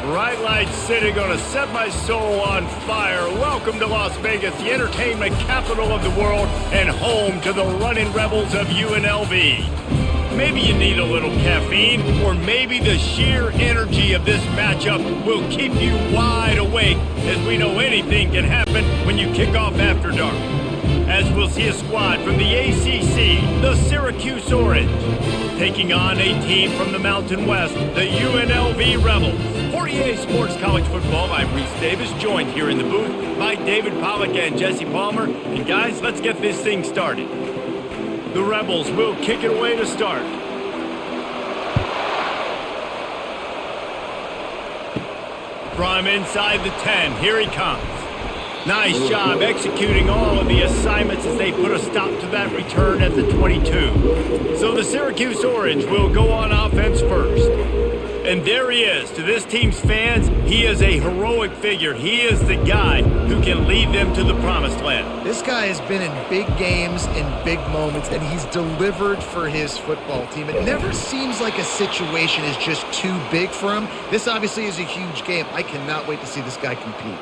Bright light city, gonna set my soul on fire. Welcome to Las Vegas, the entertainment capital of the world and home to the running rebels of UNLV. Maybe you need a little caffeine, or maybe the sheer energy of this matchup will keep you wide awake, as we know anything can happen when you kick off after dark. As we'll see a squad from the ACC, the Syracuse Orange, taking on a team from the Mountain West, the UNLV Rebels. For EA Sports College Football, I'm Reese Davis, joined here in the booth by David Pollack and Jesse Palmer. And guys, let's get this thing started. The Rebels will kick it away to start. From inside the 10, here he comes. Nice job executing all of the assignments as they put a stop to that return at the 22. So the Syracuse Orange will go on offense first. And there he is. To this team's fans, he is a heroic figure. He is the guy who can lead them to the promised land. This guy has been in big games, in big moments, and he's delivered for his football team. It never seems like a situation is just too big for him. This obviously is a huge game. I cannot wait to see this guy compete.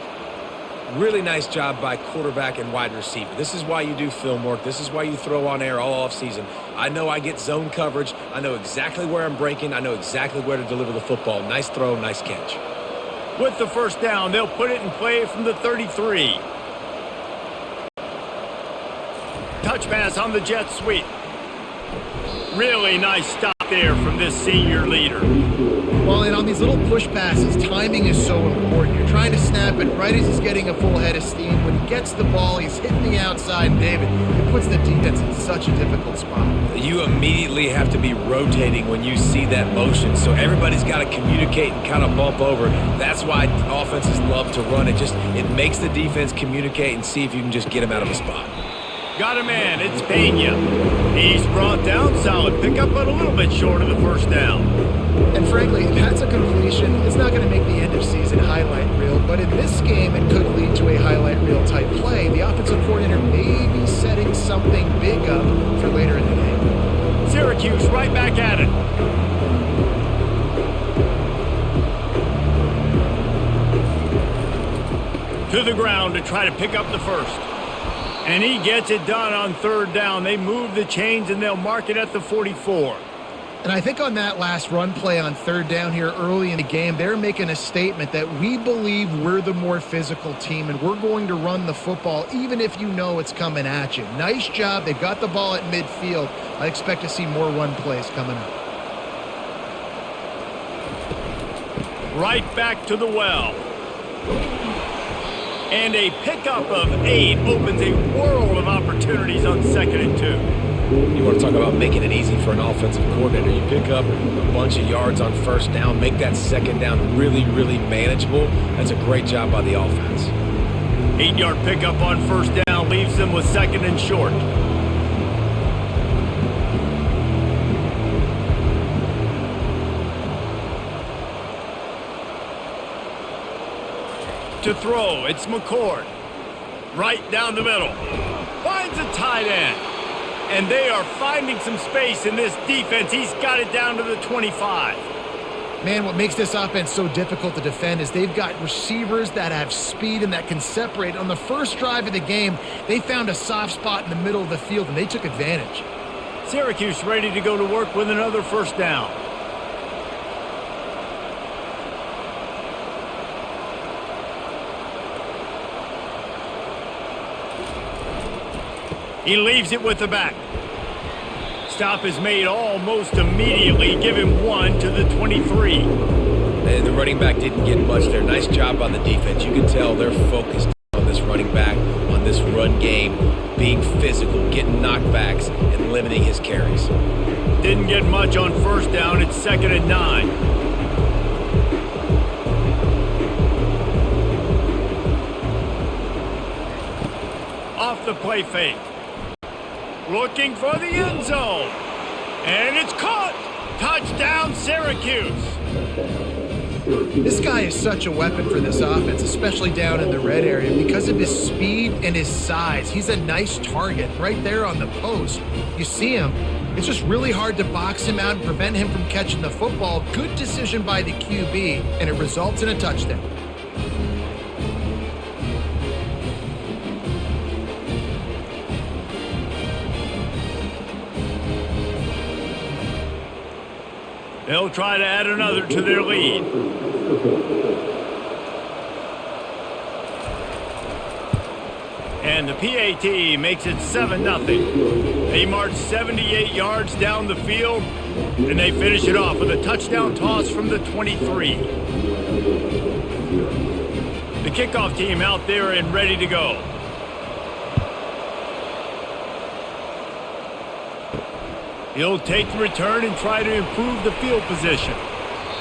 Really nice job by quarterback and wide receiver. This is why you do film work. This is why you throw on air all off season. I know I get zone coverage. I know exactly where I'm breaking. I know exactly where to deliver the football. Nice throw, nice catch. With the first down, they'll put it in play from the 33. Touch pass on the jet sweep. Really nice stop there from this senior leader. Well, and on these little push passes, timing is so important. You're trying to snap it right as he's getting a full head of steam. When he gets the ball, he's hitting the outside, and David, it puts the defense in such a difficult spot. You immediately have to be rotating when you see that motion, so everybody's got to communicate and kind of bump over. That's why offenses love to run it. It makes the defense communicate and see if you can just get him out of a spot. Got a man, it's Pena. He's brought down, solid pickup, but a little bit short of the first down. And frankly, if that's a completion, it's not going to make the end of season highlight reel, but in this game, it could lead to a highlight reel type play. The offensive coordinator may be setting something big up for later in the game. Syracuse right back at it. To the ground to try to pick up the first. And he gets it done on third down. They move the chains and they'll mark it at the 44. And I think on that last run play on third down here early in the game, they're making a statement that we believe we're the more physical team and we're going to run the football even if you know it's coming at you. Nice job. They've got the ball at midfield. I expect to see more run plays coming up. Right back to the well. And a pickup of 8 opens a world of opportunities on 2nd and 2. You want to talk about making it easy for an offensive coordinator. You pick up a bunch of yards on first down, make that second down really, really manageable. That's a great job by the offense. 8-yard pickup on first down leaves them with 2nd and short. To throw, it's McCord. Right down the middle. Finds a tight end. And they are finding some space in this defense. He's got it down to the 25. Man, what makes this offense so difficult to defend is they've got receivers that have speed and that can separate. On the first drive of the game, they found a soft spot in the middle of the field, and they took advantage. Syracuse ready to go to work with another first down. He leaves it with the back. Stop is made almost immediately. Give him 1 to the 23. And the running back didn't get much there. Nice job on the defense. You can tell they're focused on this running back, on this run game, being physical, getting knockbacks, and limiting his carries. Didn't get much on first down. It's 2nd and 9. Off the play fake. Looking for the end zone. And it's caught. Touchdown, Syracuse. This guy is such a weapon for this offense, especially down in the red area, because of his speed and his size. He's a nice target right there on the post. You see him, It's just really hard to box him out and prevent him from catching the football. Good decision by the QB, and it results in a touchdown. They'll try to add another to their lead. And the PAT makes it 7-0. They march 78 yards down the field, and they finish it off with a touchdown toss from the 23. The kickoff team out there and ready to go. He'll take the return and try to improve the field position.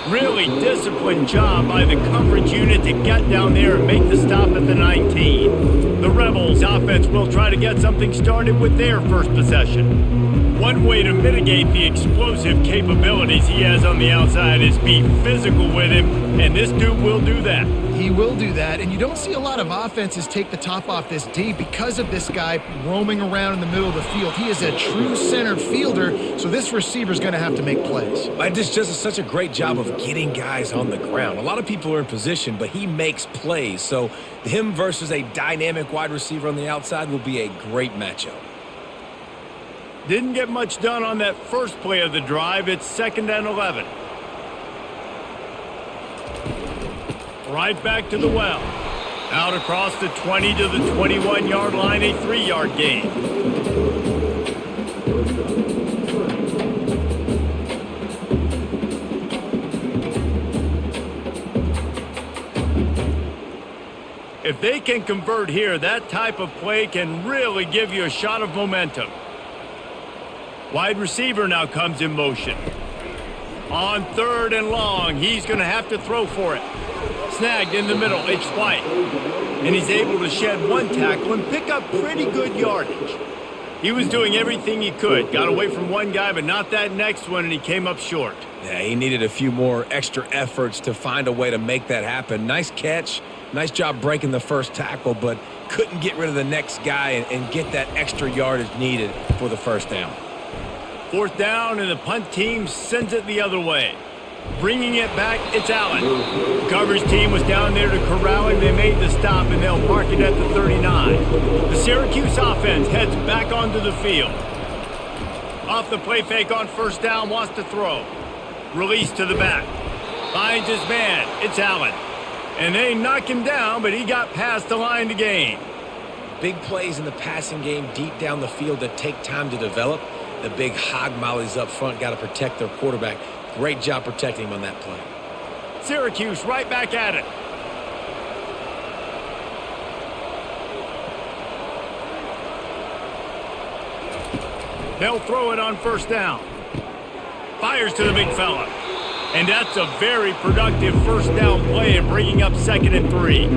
Really disciplined job by the coverage unit to get down there and make the stop at the 19. The Rebels offense will try to get something started with their first possession. One way to mitigate the explosive capabilities he has on the outside is be physical with him, and this dude will do that. He will do that, and you don't see a lot of offenses take the top off this D because of this guy roaming around in the middle of the field. He is a true center fielder, so this receiver's going to have to make plays. This just such a great job of getting guys on the ground. A lot of people are in position, but he makes plays, so him versus a dynamic wide receiver on the outside will be a great matchup. Didn't get much done on that first play of the drive. It's 2nd and 11. Right back to the well. Out across the 20 to the 21-yard line, a 3-yard gain. If they can convert here, that type of play can really give you a shot of momentum. Wide receiver now comes in motion. On 3rd and long, he's going to have to throw for it. Snagged in the middle, it's White. And he's able to shed one tackle and pick up pretty good yardage. He was doing everything he could. Got away from one guy, but not that next one, and he came up short. Yeah, he needed a few more extra efforts to find a way to make that happen. Nice catch. Nice job breaking the first tackle, but couldn't get rid of the next guy and get that extra yardage needed for the first down. 4th down, and the punt team sends it the other way. Bringing it back, it's Allen. The coverage team was down there to corral him. They made the stop, and they'll mark it at the 39. The Syracuse offense heads back onto the field. Off the play fake on 1st down, wants to throw. Release to the back. Finds his man. It's Allen. And they knock him down, but he got past the line to gain. Big plays in the passing game deep down the field that take time to develop. The big hog mollies up front got to protect their quarterback. Great job protecting him on that play. Syracuse right back at it. They'll throw it on 1st down. Fires to the big fella. And that's a very productive 1st down play and bringing up 2nd and 3.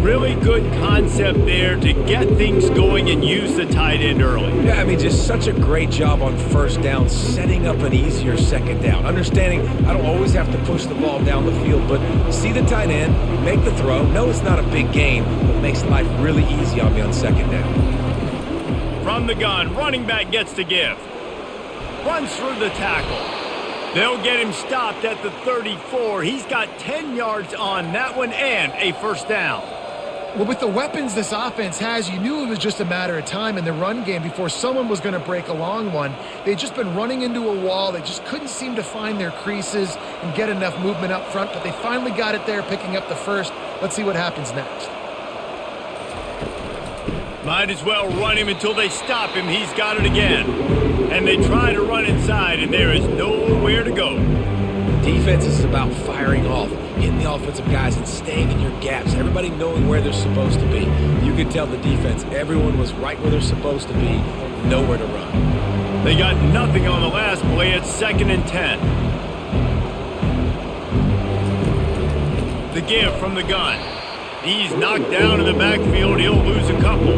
Really good concept there to get things going and use the tight end early. Yeah, just such a great job on 1st down, setting up an easier 2nd down. Understanding I don't always have to push the ball down the field, but see the tight end, make the throw. No, it's not a big gain, but makes life really easy on me on 2nd down. From the gun, running back gets to give. Runs through the tackle. They'll get him stopped at the 34. He's got 10 yards on that one and a 1st down. Well, with the weapons this offense has, you knew it was just a matter of time in the run game before someone was going to break a long one. They'd just been running into a wall. They just couldn't seem to find their creases and get enough movement up front, but they finally got it there, picking up the first. Let's see what happens next. Might as well run him until they stop him. He's got it again. And they try to run inside, and there is nowhere to go. Defense is about firing off, hitting the offensive guys and staying in your gaps. Everybody knowing where they're supposed to be. You could tell the defense, everyone was right where they're supposed to be, nowhere to run. They got nothing on the last play. It's 2nd and 10. The give from the gun. He's knocked down in the backfield. He'll lose a couple.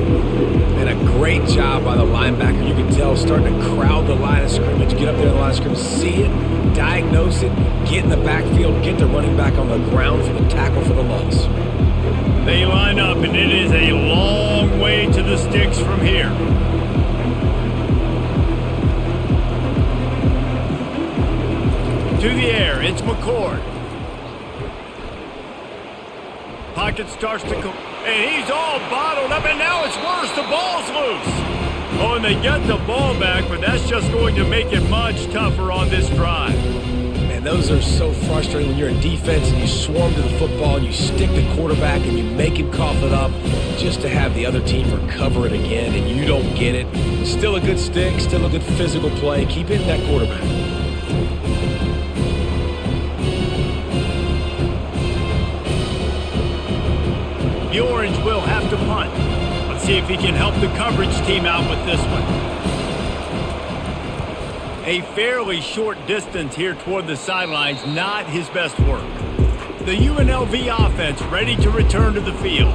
And a great job by the linebacker. You can tell starting to crowd the line of scrimmage. Get up there in the line of scrimmage, see it, diagnose it, get in the backfield, get the running back on the ground for the tackle for the loss. They line up, and it is a long way to the sticks from here. To the air, it's McCord. Pocket starts to go, and he's all bottled up, and now it's worse. The ball's loose. Oh, and they get the ball back, but that's just going to make it much tougher on this drive. Man, those are so frustrating when you're a defense and you swarm to the football and you stick the quarterback and you make him cough it up just to have the other team recover it again, and you don't get it. Still a good stick, still a good physical play. Keep hitting that quarterback. The Orange will have to punt. Let's see if he can help the coverage team out with this one. A fairly short distance here toward the sidelines, not his best work. The UNLV offense ready to return to the field.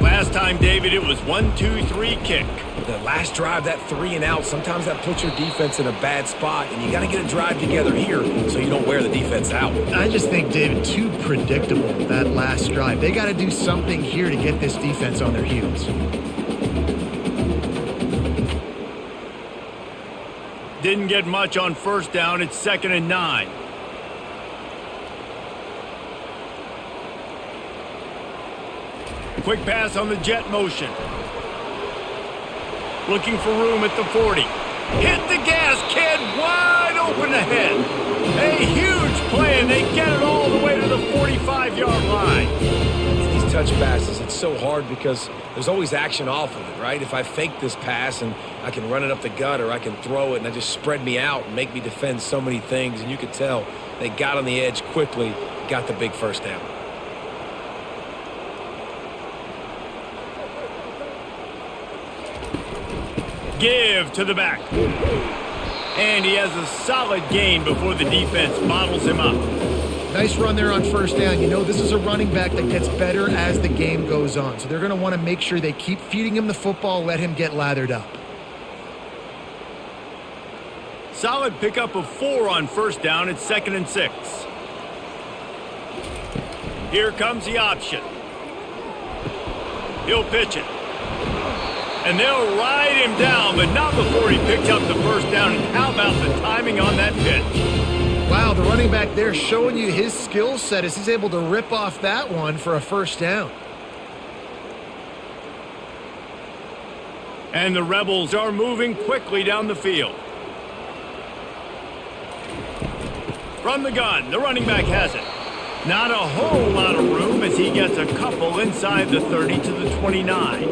Last time, David, it was 1-2-3 kick. The last drive, that 3 and out, sometimes that puts your defense in a bad spot, and you got to get a drive together here so you don't wear the defense out. I just think, David, too predictable, that last drive. They got to do something here to get this defense on their heels. Didn't get much on first down. It's 2nd and 9. Quick pass on the jet motion. Looking for room at the 40. Hit the gas, kid. Wide open ahead. A huge play, and they get it all the way to the 45-yard line. These touch passes, it's so hard because there's always action off of it, right? If I fake this pass and I can run it up the gut, or I can throw it and I just spread me out and make me defend so many things, and you could tell they got on the edge quickly, got the big first down. Give to the back. And he has a solid gain before the defense bottles him up. Nice run there on first down. You know, this is a running back that gets better as the game goes on. So they're going to want to make sure they keep feeding him the football, let him get lathered up. Solid pickup of 4 on first down. It's 2nd and 6. Here comes the option. He'll pitch it. And they'll ride him down, but not before he picks up the first down. And how about the timing on that pitch? Wow, the running back there showing you his skill set as he's able to rip off that one for a first down. And the Rebels are moving quickly down the field. From the gun, the running back has it. Not a whole lot of room as he gets a couple inside the 30 to the 29.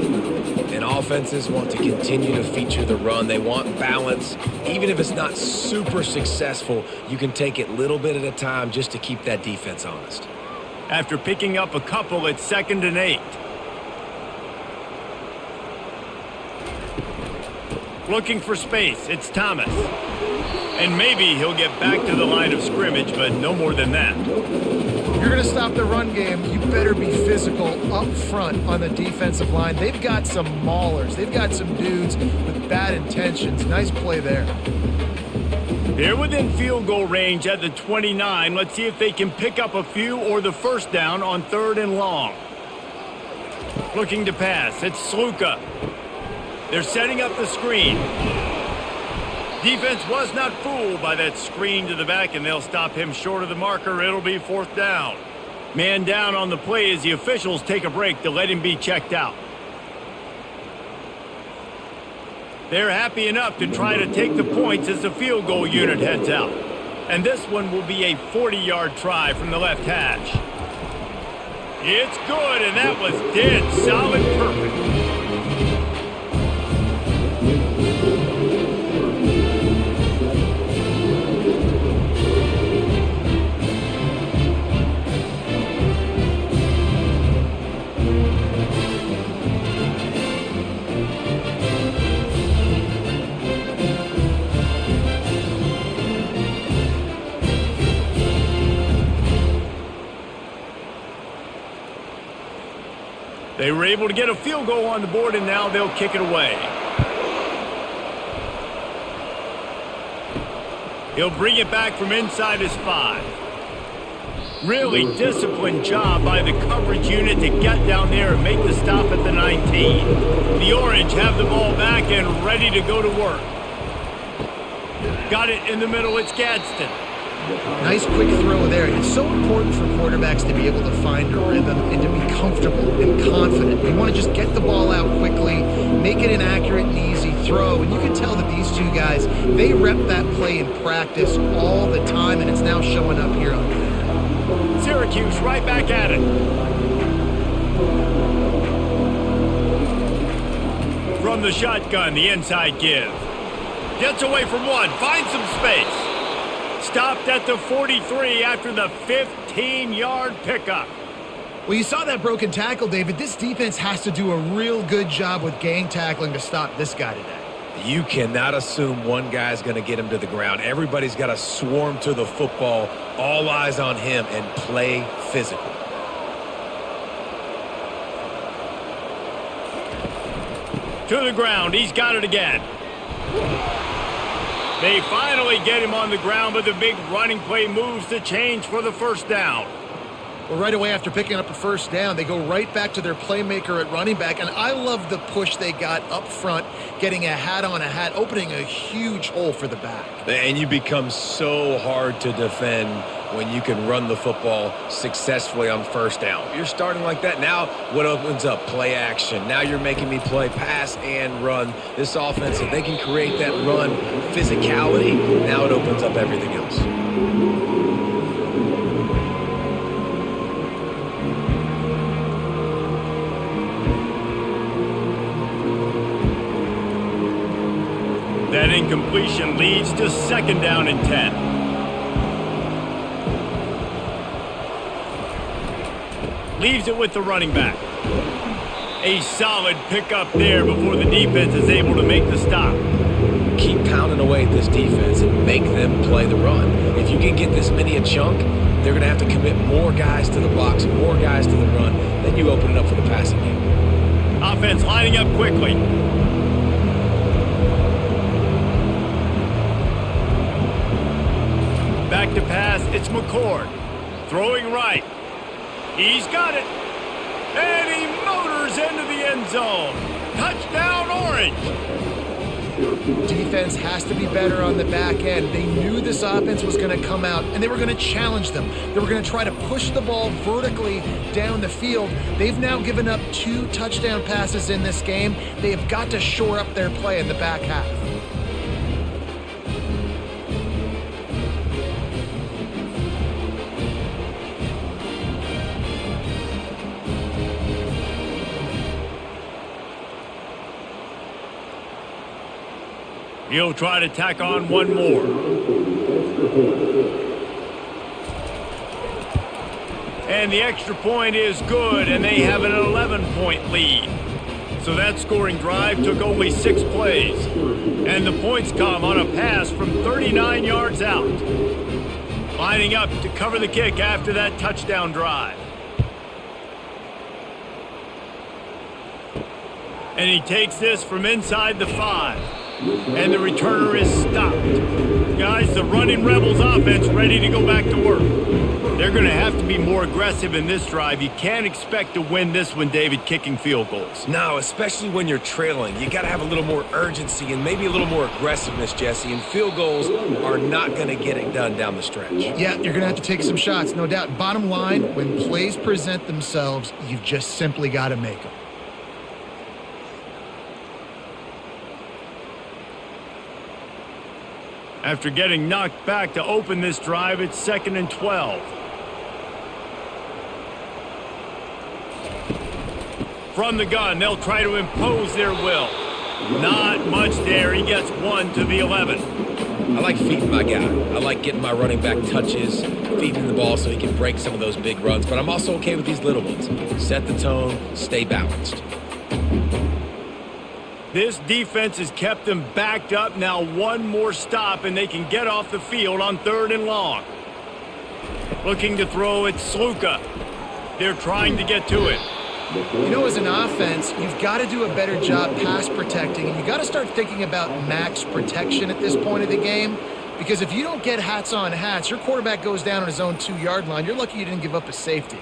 And offenses want to continue to feature the run. They want balance. Even if it's not super successful, you can take it little bit at a time just to keep that defense honest. After picking up a couple, it's 2nd and 8. Looking for space, it's Thomas. And maybe he'll get back to the line of scrimmage, but no more than that. If you're going to stop the run game, you better be physical up front on the defensive line. They've got some maulers. They've got some dudes with bad intentions. Nice play there. They're within field goal range at the 29. Let's see if they can pick up a few or the first down on 3rd and long. Looking to pass. It's Sluka. They're setting up the screen. Defense was not fooled by that screen to the back, and they'll stop him short of the marker. It'll be 4th down. Man down on the play as the officials take a break to let him be checked out. They're happy enough to try to take the points as the field goal unit heads out. And this one will be a 40-yard try from the left hash. It's good, and that was dead solid perfect. They were able to get a field goal on the board, and now they'll kick it away. He'll bring it back from inside his 5. Really disciplined job by the coverage unit to get down there and make the stop at the 19. The Orange have the ball back and ready to go to work. Got it in the middle. It's Gadsden. Nice quick throw there. And it's so important for quarterbacks to be able to find a rhythm and to be comfortable and confident. You want to just get the ball out quickly, make it an accurate and easy throw. And you can tell that these two guys, they rep that play in practice all the time, and it's now showing up here on film. Syracuse right back at it. From the shotgun, the inside give. Gets away from one, finds some space. Stopped at the 43 after the 15-yard pickup. Well, you saw that broken tackle, David. This defense has to do a real good job with gang tackling to stop this guy today. You cannot assume one guy's going to get him to the ground. Everybody's got to swarm to the football, all eyes on him, and play physical. To the ground, he's got it again. They finally get him on the ground, but the big running play moves the change for the first down. Well, right away after picking up a first down, they go right back to their playmaker at running back, and I love the push they got up front, getting a hat on a hat, opening a huge hole for the back. And you become so hard to defend when you can run the football successfully on first down. You're starting like that. Now what opens up? Play action. Now you're making me play pass and run. This offense, if they can create that run physicality, now it opens up everything else. That incompletion leads to second down and 10. Leaves it with the running back. A solid pickup there before the defense is able to make the stop. Keep pounding away at this defense and make them play the run. If you can get this many a chunk, they're going to have to commit more guys to the box, more guys to the run. Then you open it up for the passing game. Offense lining up quickly. Back to pass, it's McCord. Throwing right. He's got it. And he motors into the end zone. Touchdown, Orange. Defense has to be better on the back end. They knew this offense was going to come out, and they were going to challenge them. They were going to try to push the ball vertically down the field. They've now given up 2 touchdown passes in this game. They have got to shore up their play in the back half. He'll try to tack on one more. And the extra point is good, and they have an 11-point lead. So that scoring drive took only 6 plays. And the points come on a pass from 39 yards out. Lining up to cover the kick after that touchdown drive. And he takes this from inside the 5. And the returner is stopped. Guys, the running Rebels offense ready to go back to work. They're going to have to be more aggressive in this drive. You can't expect to win this one, David, kicking field goals. No, especially when you're trailing. You got to have a little more urgency and maybe a little more aggressiveness, Jesse. And field goals are not going to get it done down the stretch. Yeah, you're going to have to take some shots, no doubt. Bottom line, when plays present themselves, you've just simply got to make them. After getting knocked back to open this drive, it's 2nd and 12. From the gun, they'll try to impose their will. Not much there. He gets 1 to the 11. I like feeding my guy. I like getting my running back touches, feeding the ball so he can break some of those big runs. But I'm also okay with these little ones. Set the tone, stay balanced. This defense has kept them backed up. Now one more stop, and they can get off the field on 3rd and long. Looking to throw, it's Sluka. They're trying to get to it. You know, as an offense, you've got to do a better job pass protecting, and you got to start thinking about max protection at this point of the game, because if you don't get hats on hats, your quarterback goes down on his own 2-yard line. You're lucky you didn't give up a safety.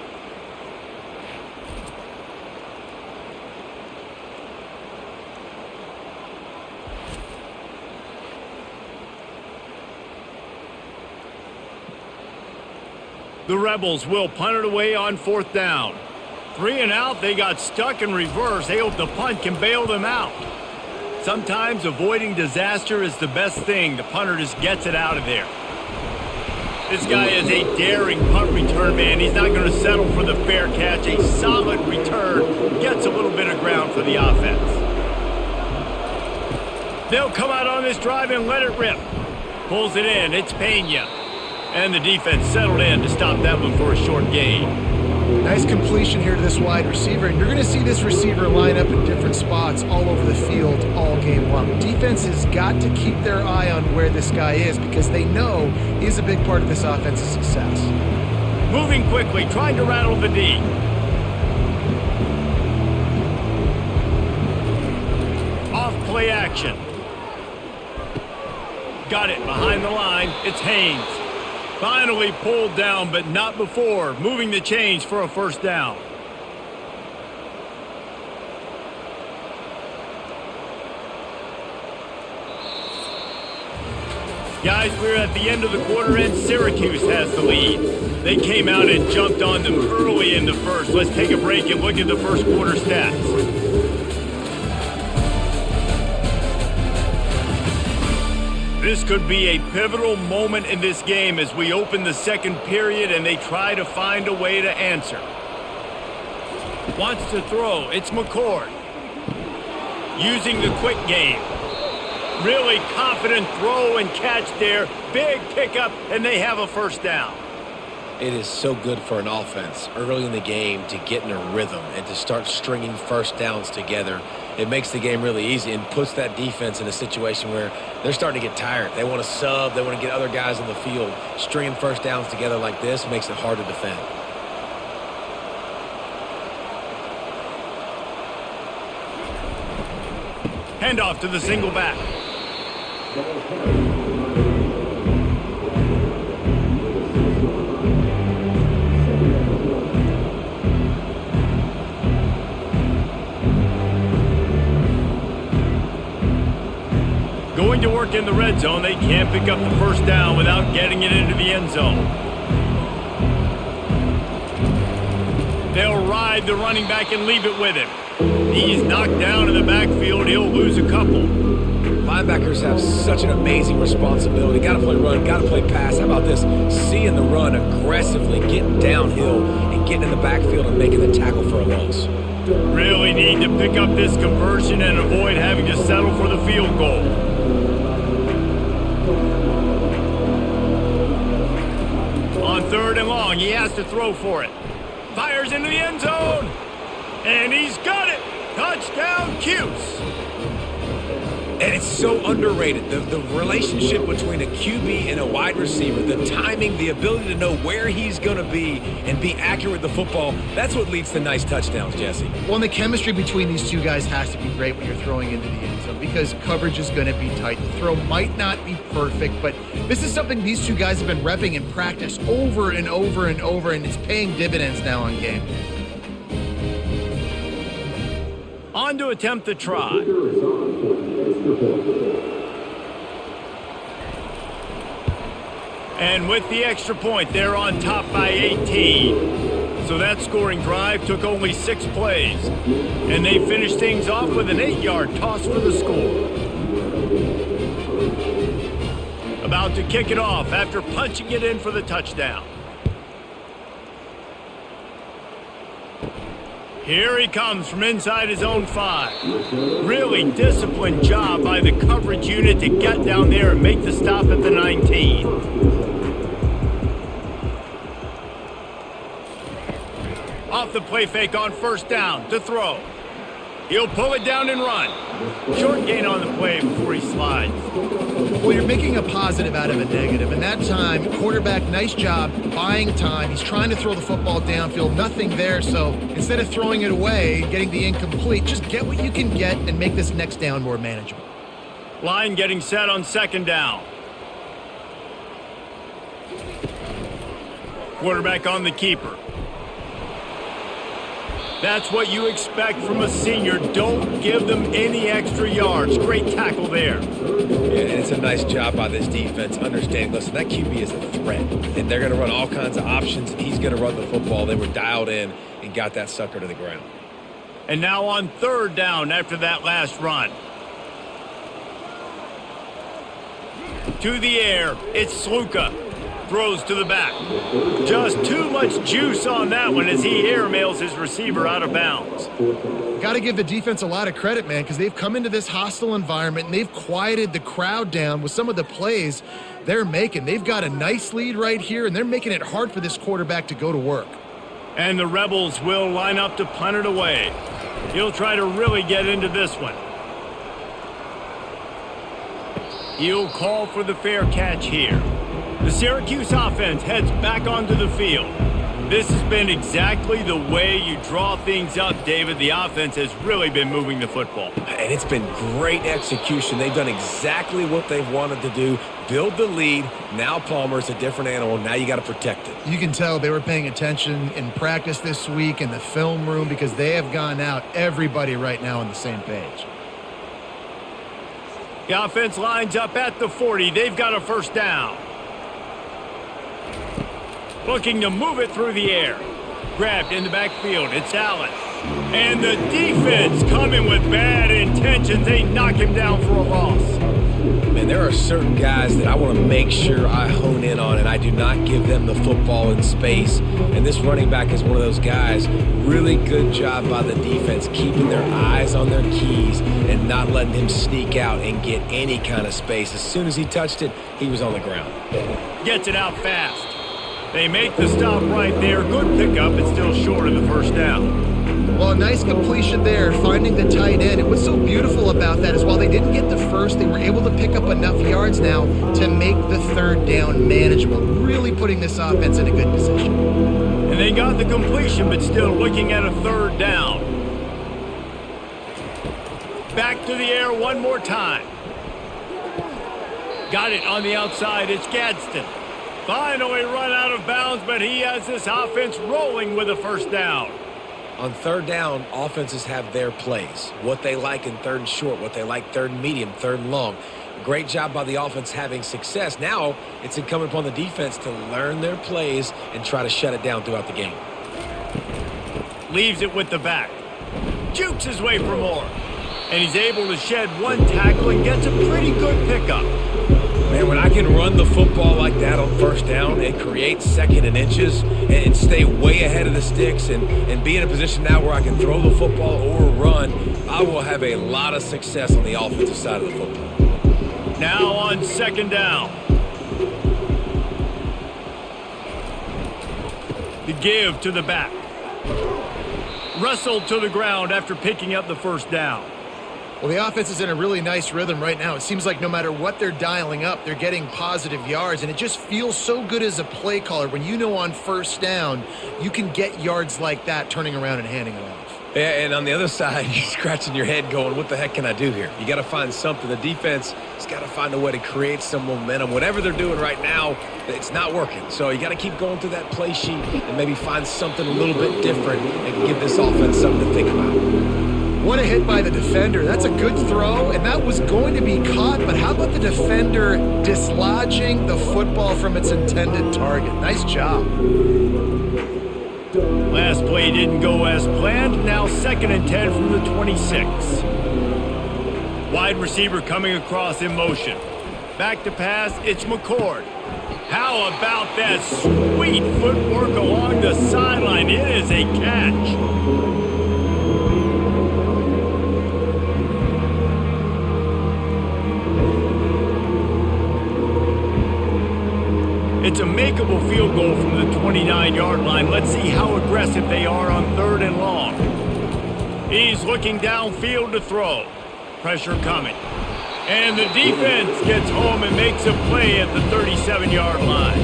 The Rebels will punt it away on 4th down. 3 and out, they got stuck in reverse. They hope the punt can bail them out. Sometimes avoiding disaster is the best thing. The punter just gets it out of there. This guy is a daring punt return man. He's not going to settle for the fair catch. A solid return gets a little bit of ground for the offense. They'll come out on this drive and let it rip. Pulls it in. It's Pena. And the defense settled in to stop that one for a short gain. Nice completion here to this wide receiver, and you're going to see this receiver line up in different spots all over the field all game long. Defense has got to keep their eye on where this guy is because they know he's a big part of this offense's success. Moving quickly, trying to rattle the D. Off play action. Got it behind the line. It's Haynes. Finally pulled down, but not before. Moving the chains for a 1st down. Guys, we're at the end of the quarter, and Syracuse has the lead. They came out and jumped on them early in the first. Let's take a break and look at the first quarter stats. This could be a pivotal moment in this game as we open the second period and they try to find a way to answer. Wants to throw. It's McCord. Using the quick game. Really confident throw and catch there. Big pickup, and they have a 1st down. It is so good for an offense early in the game to get in a rhythm and to start stringing 1st downs together. It makes the game really easy and puts that defense in a situation where they're starting to get tired. They want to sub. They want to get other guys on the field. Stringing 1st downs together like this makes it hard to defend. Handoff to the single back. Going to work in the red zone. They can't pick up the 1st down without getting it into the end zone. They'll ride the running back and leave it with him. He's knocked down in the backfield. He'll lose a couple. Linebackers have such an amazing responsibility. Got to play run, got to play pass. How about this? Seeing the run aggressively, getting downhill, and getting in the backfield and making the tackle for a loss. Really need to pick up this conversion and avoid having to settle for the field goal. On 3rd and long, he has to throw for it. Fires into the end zone. And he's got it. Touchdown, Cuse. And it's so underrated. The relationship between a QB and a wide receiver, the timing, the ability to know where he's going to be and be accurate with the football, that's what leads to nice touchdowns, Jesse. Well, and the chemistry between these two guys has to be great when you're throwing into the end zone because coverage is going to be tight. The throw might not be perfect, but this is something these two guys have been repping in practice over and over and over, and it's paying dividends now on game. On to attempt the try. And with the extra point, they're on top by 18. So that scoring drive took only 6 plays. And they finished things off with an 8-yard toss for the score. About to kick it off after punching it in for the touchdown. Here he comes from inside his own 5. Really disciplined job by the coverage unit to get down there and make the stop at the 19. Off the play fake on 1st down to throw. He'll pull it down and run. Short gain on the play before he slides. Well, you're making a positive out of a negative. And that time, quarterback, nice job buying time. He's trying to throw the football downfield. Nothing there. So instead of throwing it away, getting the incomplete, just get what you can get and make this next down more manageable. Line getting set on 2nd down. Quarterback on the keeper. That's what you expect from a senior. Don't give them any extra yards. Great tackle there. Yeah, and it's a nice job by this defense. Understanding, listen, that QB is a threat, and they're going to run all kinds of options, and he's going to run the football. They were dialed in and got that sucker to the ground. And now on third down after that last run. To the air, it's Sluka. Throws to the back. Just too much juice on that one as he airmails his receiver out of bounds. Got to give the defense a lot of credit, man, because they've come into this hostile environment and they've quieted the crowd down with some of the plays they're making. They've got a nice lead right here, and they're making it hard for this quarterback to go to work. And the Rebels will line up to punt it away. He'll try to really get into this one. He'll call for the fair catch here. The Syracuse offense heads back onto the field. This has been exactly the way you draw things up, David. The offense has really been moving the football. And it's been great execution. They've done exactly what they've wanted to do. Build the lead. Now Palmer's a different animal. Now you got to protect it. You can tell they were paying attention in practice this week in the film room because they have gone out, everybody right now on the same page. The offense lines up at the 40. They've got a first down. Looking to move it through the air. Grabbed in the backfield. It's Allen. And the defense coming with bad intentions. They knock him down for a loss. Man, there are certain guys that I want to make sure I hone in on, and I do not give them the football in space. And this running back is one of those guys. Really good job by the defense, keeping their eyes on their keys and not letting him sneak out and get any kind of space. As soon as he touched it, he was on the ground. Gets it out fast. They make the stop right there. Good pickup, but still short of the first down. Well, a nice completion there, finding the tight end. And what's so beautiful about that is while they didn't get the first, they were able to pick up enough yards now to make the third down manageable, really putting this offense in a good position. And they got the completion, but still looking at a third down. Back to the air one more time. Got it on the outside. It's Gadsden. Finally run out of bounds, but he has this offense rolling with a first down. On third down, offenses have their plays. What they like in third and short, what they like third and medium, third and long. Great job by the offense having success. Now it's incumbent upon the defense to learn their plays and try to shut it down throughout the game. Leaves it with the back. Jukes his way for more. And he's able to shed one tackle and gets a pretty good pickup. Man, when I can run the football like that on first down and create second and inches and stay way ahead of the sticks and be in a position now where I can throw the football or run, I will have a lot of success on the offensive side of the football. Now on second down. The give to the back. Wrestled to the ground after picking up the first down. Well, the offense is in a really nice rhythm right now. It seems like no matter what they're dialing up, they're getting positive yards, and it just feels so good as a play caller when you know on first down you can get yards like that turning around and handing it off. Yeah, and on the other side, you're scratching your head going, what the heck can I do here? You got to find something. The defense has got to find a way to create some momentum. Whatever they're doing right now, it's not working. So you got to keep going through that play sheet and maybe find something a little bit different and give this offense something to think about. What a hit by the defender. That's a good throw, and that was going to be caught, but how about the defender dislodging the football from its intended target? Nice job. Last play didn't go as planned. Now 2nd and 10 from the 26. Wide receiver coming across in motion. Back to pass, it's McCord. How about that sweet footwork along the sideline? It is a catch. It's a makeable field goal from the 29-yard line. Let's see how aggressive they are on 3rd and long. He's looking downfield to throw. Pressure coming. And the defense gets home and makes a play at the 37-yard line.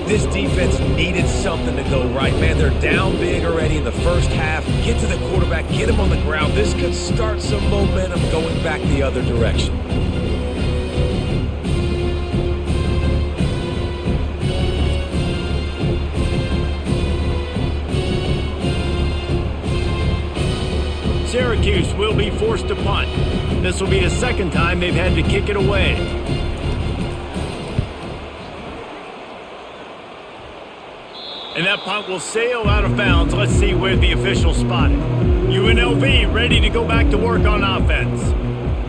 This defense needed something to go right, man. They're down big already in the first half. Get to the quarterback, get him on the ground. This could start some momentum going back the other direction. will be forced to punt. This will be the second time they've had to kick it away. And that punt will sail out of bounds. Let's see where the officials spot it. UNLV ready to go back to work on offense.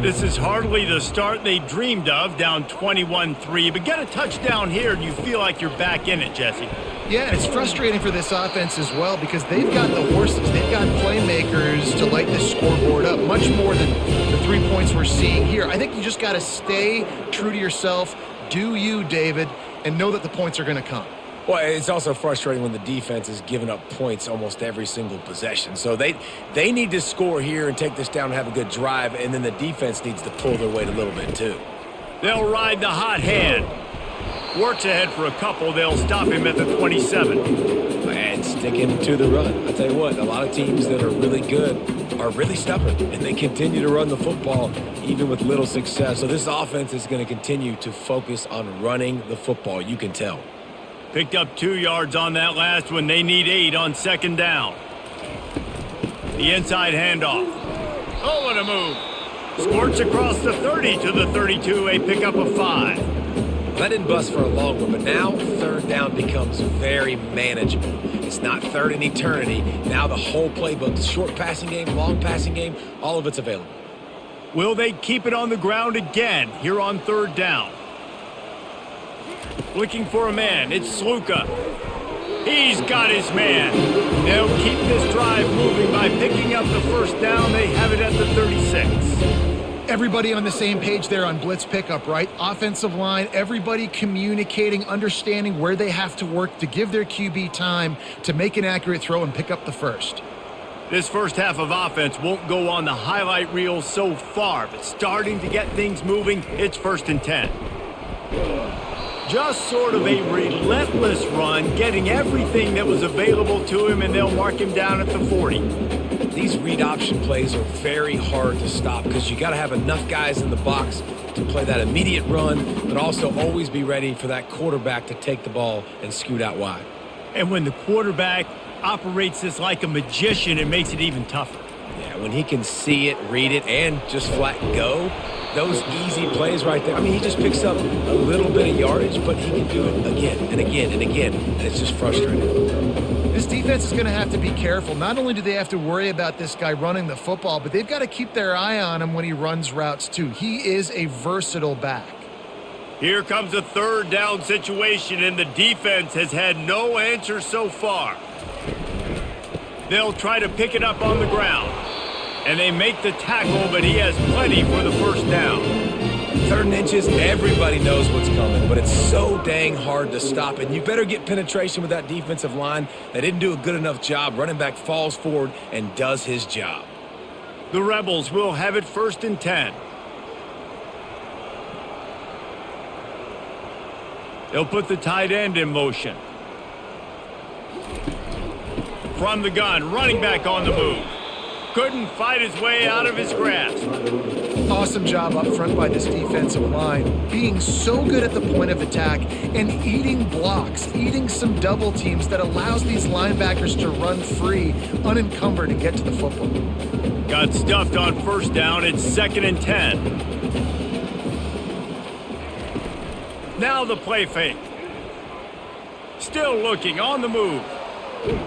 This is hardly the start they dreamed of, down 21-3. But get a touchdown here and you feel like you're back in it, Jesse. Yeah, and it's frustrating for this offense as well because they've got the horses. They've got playmakers to light this scoreboard up, much more than the 3 points we're seeing here. I think you just got to stay true to yourself, do you, David, and know that the points are going to come. Well, it's also frustrating when the defense is giving up points almost every single possession. So they need to score here and take this down and have a good drive, and then the defense needs to pull their weight a little bit too. They'll ride the hot hand. Works ahead for a couple. They'll stop him at the 27. And sticking to the run. I tell you what, a lot of teams that are really good are really stubborn, and they continue to run the football even with little success. So this offense is going to continue to focus on running the football. You can tell. Picked up 2 yards on that last one. They need 8 on second down. The inside handoff. Oh, what a move. Squirts across the 30 to the 32, a pickup of 5. That didn't bust for a long one, but now third down becomes very manageable. It's not third in eternity. Now the whole playbook, the short passing game, long passing game, all of it's available. Will they keep it on the ground again here on third down? Looking for a man. It's Sluka. He's got his man. They'll keep this drive moving by picking up the first down. They have it at the 36. Everybody on the same page there on blitz pickup, right? Offensive line, everybody communicating, understanding where they have to work to give their QB time to make an accurate throw and pick up the first. This first half of offense won't go on the highlight reel so far, but starting to get things moving, it's 1st and 10. Just sort of a relentless run, getting everything that was available to him, and they'll mark him down at the 40. These read option plays are very hard to stop because you got to have enough guys in the box to play that immediate run, but also always be ready for that quarterback to take the ball and scoot out wide. And when the quarterback operates this like a magician, it makes it even tougher. Yeah, when he can see it, read it, and just flat go, those easy plays right there. I mean, he just picks up a little bit of yardage, but he can do it again and again and again, and it's just frustrating. This defense is going to have to be careful. Not only do they have to worry about this guy running the football, but they've got to keep their eye on him when he runs routes too. He is a versatile back. Here comes a third down situation, and the defense has had no answer so far. They'll try to pick it up on the ground. And they make the tackle, but he has plenty for the first down. 3rd and inches, everybody knows what's coming, but it's so dang hard to stop. And you better get penetration with that defensive line. They didn't do a good enough job. Running back falls forward and does his job. The Rebels will have it 1st and 10. They'll put the tight end in motion. From the gun, running back on the move. Couldn't fight his way out of his grasp. Awesome job up front by this defensive line. Being so good at the point of attack and eating blocks, eating some double teams that allows these linebackers to run free, unencumbered, and get to the football. Got stuffed on 1st down. It's 2nd and 10. Now the play fake. Still looking on the move.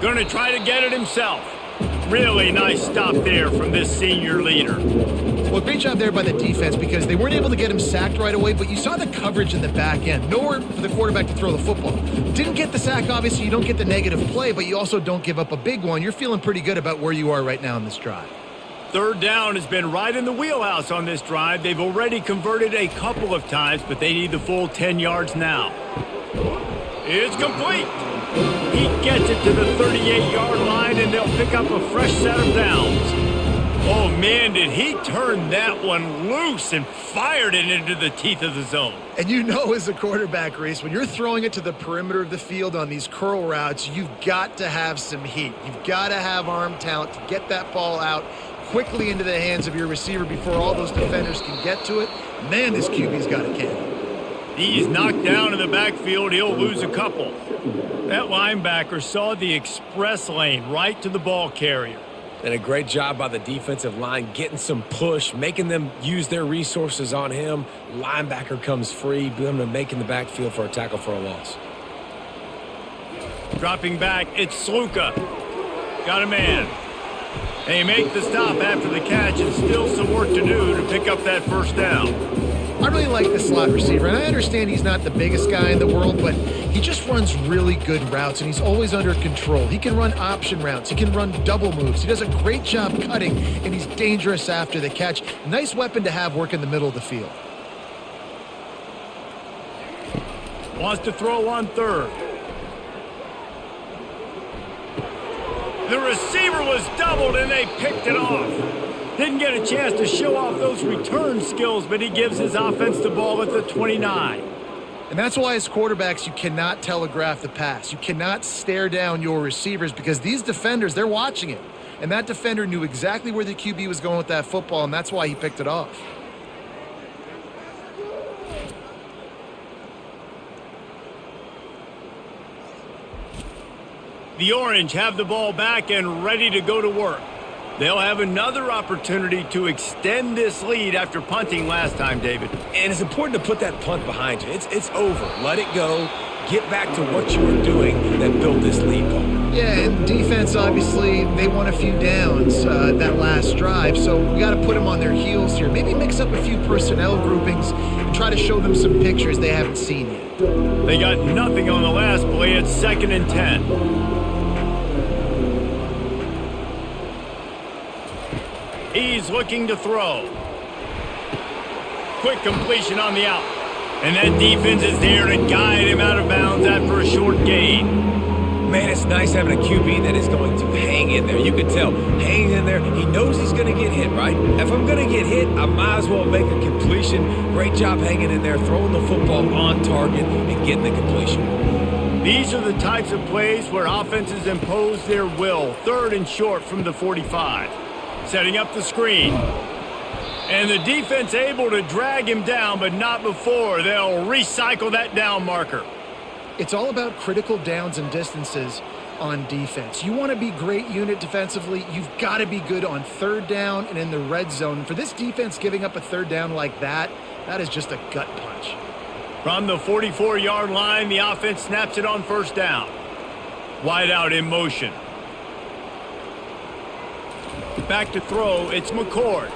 Gonna try to get it himself. Really nice stop there from this senior leader. Well, great job there by the defense because they weren't able to get him sacked right away, but you saw the coverage in the back end. Nowhere for the quarterback to throw the football. Didn't get the sack, obviously. You don't get the negative play, but you also don't give up a big one. You're feeling pretty good about where you are right now in this drive. 3rd down has been right in the wheelhouse on this drive. They've already converted a couple of times, but they need the full 10 yards now. It's complete. He gets it to the 38-yard line, and they'll pick up a fresh set of downs. Oh, man, did he turn that one loose and fired it into the teeth of the zone. And you know as a quarterback, Reese, when you're throwing it to the perimeter of the field on these curl routes, you've got to have some heat. You've got to have arm talent to get that ball out quickly into the hands of your receiver before all those defenders can get to it. Man, this QB's got a cannon. He's knocked down in the backfield. He'll lose a couple. That linebacker saw the express lane right to the ball carrier. And a great job by the defensive line, getting some push, making them use their resources on him. Linebacker comes free, them making the backfield for a tackle for a loss. Dropping back, it's Sluka. Got a man. They make the stop after the catch, and still some work to do to pick up that first down. I really like the slot receiver, and I understand he's not the biggest guy in the world, but he just runs really good routes, and he's always under control. He can run option routes. He can run double moves. He does a great job cutting, and he's dangerous after the catch. Nice weapon to have work in the middle of the field. Wants to throw on third. The receiver was doubled, and they picked it off. Didn't get a chance to show off those return skills, but he gives his offense the ball at the 29. And that's why as quarterbacks, you cannot telegraph the pass. You cannot stare down your receivers because these defenders, they're watching it. And that defender knew exactly where the QB was going with that football, and that's why he picked it off. The Orange have the ball back and ready to go to work. They'll have another opportunity to extend this lead after punting last time, David. And it's important to put that punt behind you. It's over. Let it go. Get back to what you were doing that built this lead, Paul. Yeah, and defense, obviously, they won a few downs that last drive, so we got to put them on their heels here. Maybe mix up a few personnel groupings and try to show them some pictures they haven't seen yet. They got nothing on the last play. It's 2nd and 10. He's looking to throw. Quick completion on the out. And that defense is there to guide him out of bounds after a short gain. Man, it's nice having a QB that is going to hang in there. You can tell, hanging in there. He knows he's going to get hit, right? If I'm going to get hit, I might as well make a completion. Great job hanging in there, throwing the football on target and getting the completion. These are the types of plays where offenses impose their will. 3rd and short from the 45. Setting up the screen. And the defense able to drag him down, but not before. They'll recycle that down marker. It's all about critical downs and distances on defense. You want to be great unit defensively, you've got to be good on 3rd down and in the red zone. For this defense giving up a 3rd down like that, that is just a gut punch. From the 44-yard line, the offense snaps it on 1st down. Wide out in motion. Back to throw, it's McCord.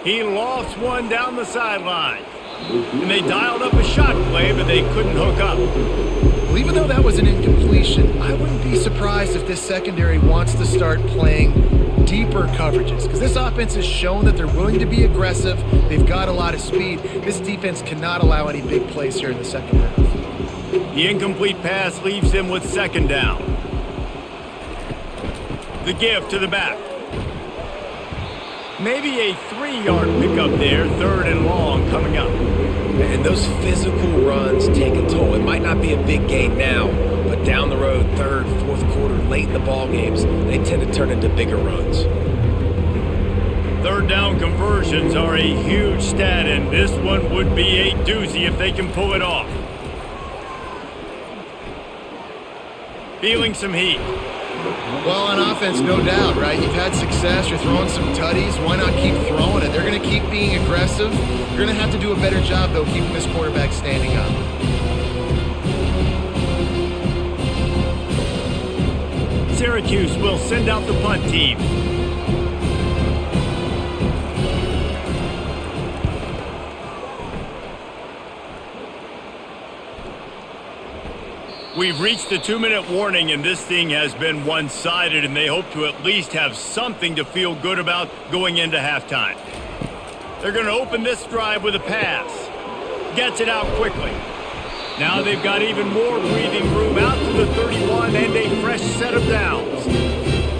He lofts one down the sideline. And they dialed up a shot play, but they couldn't hook up. Well, even though that was an incompletion, I wouldn't be surprised if this secondary wants to start playing deeper coverages. Because this offense has shown that they're willing to be aggressive. They've got a lot of speed. This defense cannot allow any big plays here in the second half. The incomplete pass leaves him with 2nd down. The give to the back. Maybe a 3-yard pickup there, 3rd and long coming up. And those physical runs take a toll. It might not be a big gain now, but down the road, 3rd, 4th quarter, late in the ball games, they tend to turn into bigger runs. 3rd down conversions are a huge stat, and this one would be a doozy if they can pull it off. Feeling some heat. Well, on offense, no doubt, right? You've had success. You're throwing some tutties. Why not keep throwing it? They're going to keep being aggressive. You're going to have to do a better job, though, keeping this quarterback standing up. Syracuse will send out the punt team. We've reached the 2-minute warning, and this thing has been one-sided, and they hope to at least have something to feel good about going into halftime. They're going to open this drive with a pass. Gets it out quickly. Now they've got even more breathing room out to the 31 and a fresh set of downs.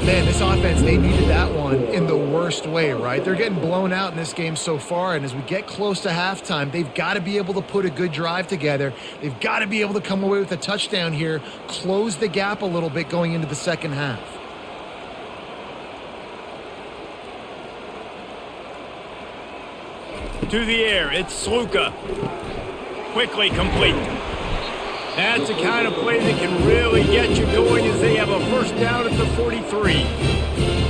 Man, this offense, they needed that one in the worst way, right? They're getting blown out in this game so far, and as we get close to halftime, they've got to be able to put a good drive together. They've got to be able to come away with a touchdown here, close the gap a little bit going into the second half. To the air, it's Sluka. Quickly complete. That's the kind of play that can really get you going as they have a 1st down at the 43.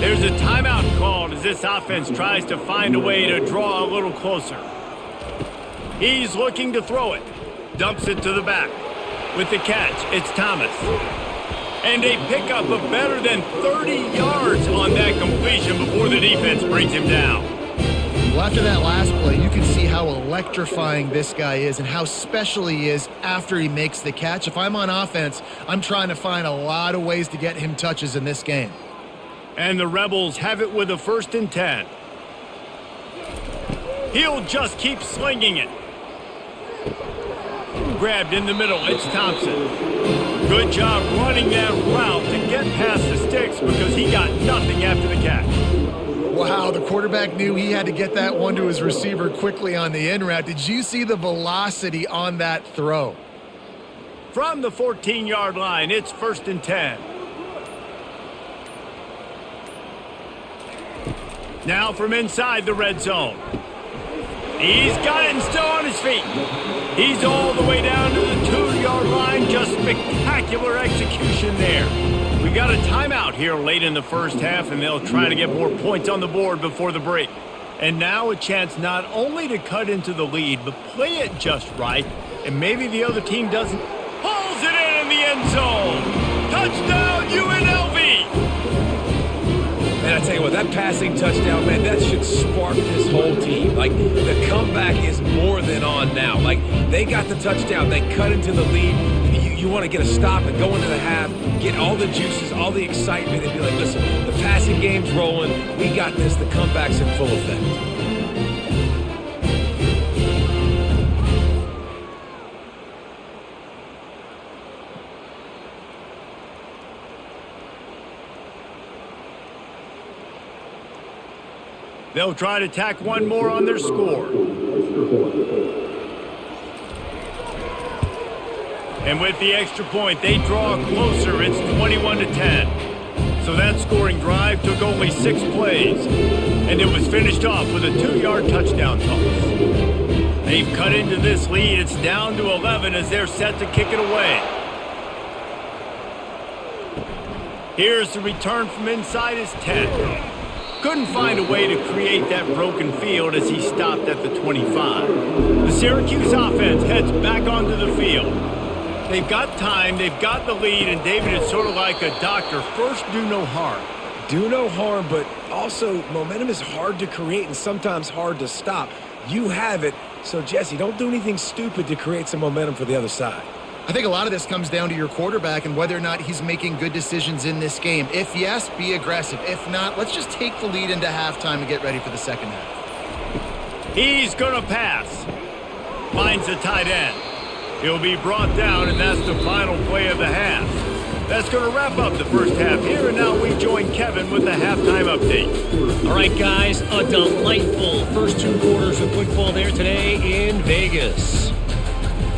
There's a timeout called as this offense tries to find a way to draw a little closer. He's looking to throw it. Dumps it to the back. With the catch, it's Thomas. And a pickup of better than 30 yards on that completion before the defense brings him down. Well, after that last play, you can see how electrifying this guy is and how special he is after he makes the catch. If I'm on offense, I'm trying to find a lot of ways to get him touches in this game. And the Rebels have it with a 1st and 10. He'll just keep slinging it. Grabbed in the middle, it's Thompson. Good job running that route to get past the sticks because he got nothing after the catch. Wow, the quarterback knew he had to get that one to his receiver quickly on the in route. Did you see the velocity on that throw? From the 14-yard line, it's 1st and 10. Now from inside the red zone. He's got it and still on his feet. He's all the way down to the 2-yard line. Just spectacular execution there. We got a timeout here late in the first half, and they'll try to get more points on the board before the break. And now a chance not only to cut into the lead, but play it just right. And maybe the other team doesn't. Pulls it in the end zone. Touchdown, UNLV. Man, I tell you what, that passing touchdown, man, that should spark this whole team. Like, the comeback is more than on now. Like, they got the touchdown. They cut into the lead. You want to get a stop and go into the half, get all the juices, all the excitement, and be like, listen, the passing game's rolling. We got this. The comeback's in full effect. They'll try to tack one more on their score. And with the extra point, they draw closer. It's 21-10. So that scoring drive took only 6 plays. And it was finished off with a 2-yard touchdown toss. They've cut into this lead. It's down to 11 as they're set to kick it away. Here's the return from inside his 10. Couldn't find a way to create that broken field as he stopped at the 25. The Syracuse offense heads back onto the field. They've got time, they've got the lead, and David is sort of like a doctor. First, do no harm. Do no harm, but also momentum is hard to create and sometimes hard to stop. You have it, so Jesse, don't do anything stupid to create some momentum for the other side. I think a lot of this comes down to your quarterback and whether or not he's making good decisions in this game. If yes, be aggressive. If not, let's just take the lead into halftime and get ready for the second half. He's going to pass. Finds the tight end. He'll be brought down, and that's the final play of the half. That's going to wrap up the first half here, and now we join Kevin with the halftime update. All right, guys, a delightful first 2 quarters of football there today in Vegas.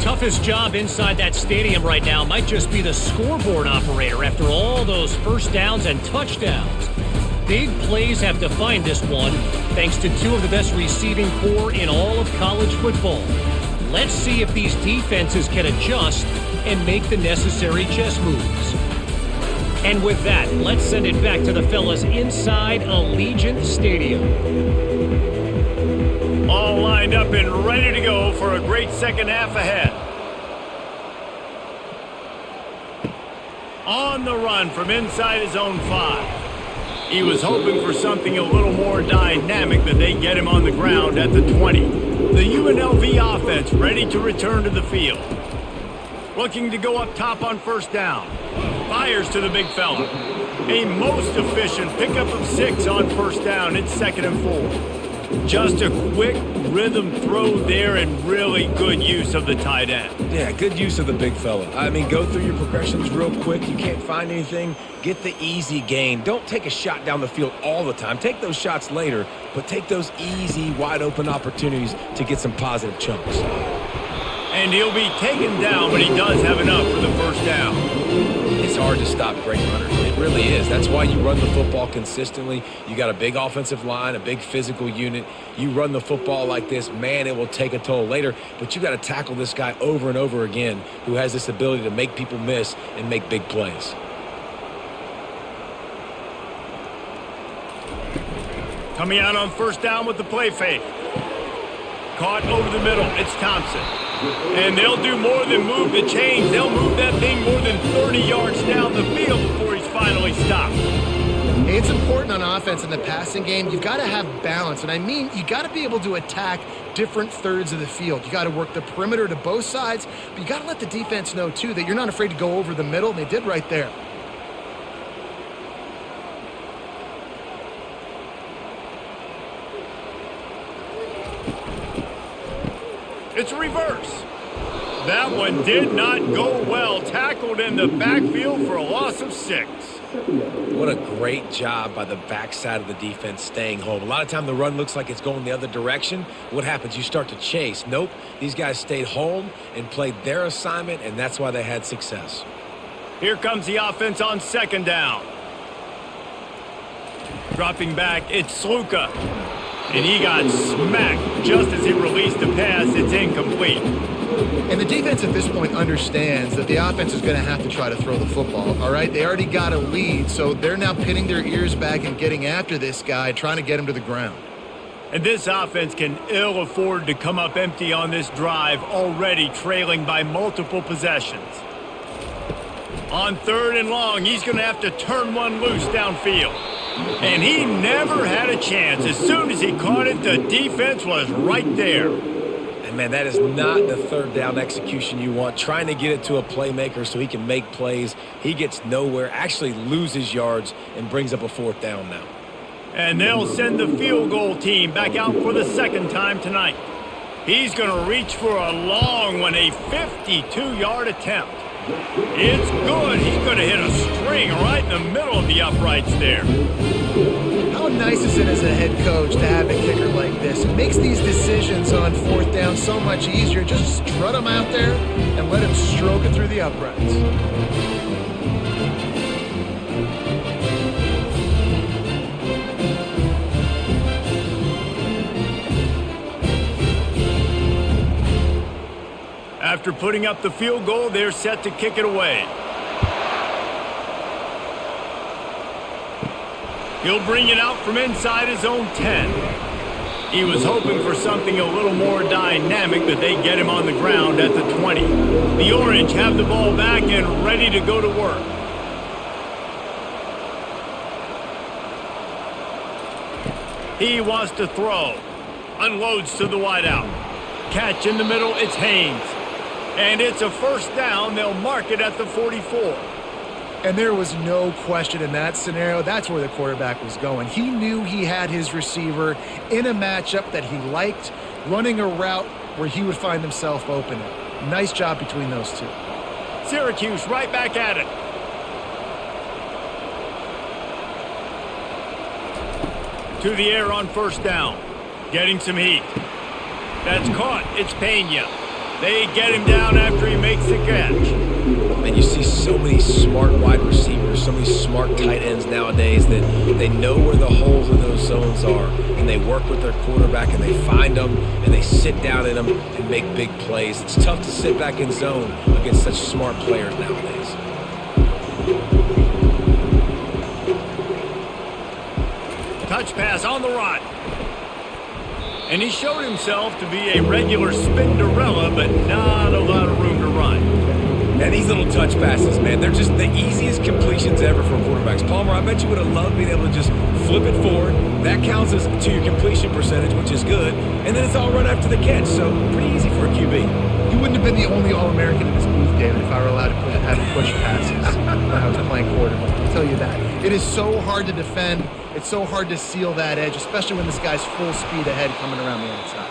Toughest job inside that stadium right now might just be the scoreboard operator after all those first downs and touchdowns. Big plays have defined this one, thanks to 2 of the best receiving corps in all of college football. Let's see if these defenses can adjust and make the necessary chess moves. And with that, let's send it back to the fellas inside Allegiant Stadium. All lined up and ready to go for a great second half ahead. On the run from inside his own 5. He was hoping for something a little more dynamic, but they get him on the ground at the 20. The UNLV offense ready to return to the field. Looking to go up top on first down. Fires to the big fella. A most efficient pickup of 6 on first down. It's 2nd and 4. Just a quick rhythm throw there and really good use of the tight end. Yeah, good use of the big fella. I mean, go through your progressions real quick. You can't find anything. Get the easy gain. Don't take a shot down the field all the time. Take those shots later, but take those easy, wide-open opportunities to get some positive chunks. And he'll be taken down, but he does have enough for the first down. It's hard to stop great runners. It really is. That's why you run the football consistently. You got a big offensive line, a big physical unit. You run the football like this, man, it will take a toll later. But you got to tackle this guy over and over again who has this ability to make people miss and make big plays. Coming out on first down with the play fake. Caught over the middle. It's Thompson. And they'll do more than move the chains. They'll move that thing more than 30 yards down the field before he's finally stopped. It's important on offense in the passing game. You've got to have balance. And I mean, you got to be able to attack different thirds of the field. You got to work the perimeter to both sides, but you got to let the defense know, too, that you're not afraid to go over the middle, and they did right there. It's a reverse. That one did not go well. Tackled in the backfield for a loss of 6. What a great job by the backside of the defense staying home. A lot of time the run looks like it's going the other direction. What happens? You start to chase. Nope. These guys stayed home and played their assignment, and that's why they had success. Here comes the offense on second down. Dropping back, it's Sluka. And he got smacked just as he released the pass. It's incomplete. And the defense at this point understands that the offense is going to have to try to throw the football, all right? They already got a lead, so they're now pinning their ears back and getting after this guy, trying to get him to the ground. And this offense can ill afford to come up empty on this drive, already trailing by multiple possessions. On third and long, he's going to have to turn one loose downfield. And he never had a chance. As soon as he caught it, the defense was right there. And, man, that is not the third down execution you want. Trying to get it to a playmaker so he can make plays. He gets nowhere, actually loses yards, and brings up a fourth down now. And they'll send the field goal team back out for the second time tonight. He's going to reach for a long one, a 52-yard attempt. It's good. He's going to hit a string right in the middle of the uprights there. How nice is it as a head coach to have a kicker like this? It makes these decisions on fourth down so much easier. Just strut him out there and let him stroke it through the uprights. After putting up the field goal, they're set to kick it away. He'll bring it out from inside his own 10. He was hoping for something a little more dynamic, but they get him on the ground at the 20. The Orange have the ball back and ready to go to work. He wants to throw. Unloads to the wideout. Catch in the middle, it's Haynes. And it's a first down. They'll mark it at the 44. And there was no question in that scenario. That's where the quarterback was going. He knew he had his receiver in a matchup that he liked, running a route where he would find himself open. Nice job between those two. Syracuse right back at it. To the air on first down. Getting some heat. That's caught. It's Pena. They get him down after he makes the catch. And you see so many smart wide receivers, so many smart tight ends nowadays that they know where the holes in those zones are, and they work with their quarterback, and they find them, and they sit down in them and make big plays. It's tough to sit back in zone against such smart players nowadays. Touch pass on the run. And he showed himself to be a regular Spinderella, but not a lot of room to run. And these little touch passes, man, they're just the easiest completions ever for quarterbacks. Palmer, I bet you would have loved being able to just flip it forward. That counts as to your completion percentage, which is good. And then it's all run after the catch, so pretty easy for a QB. You wouldn't have been the only All-American in this booth, David, if I were allowed to have push passes when I was playing quarterback. I'll tell you that. It is so hard to defend. It's so hard to seal that edge, especially when this guy's full speed ahead coming around the outside.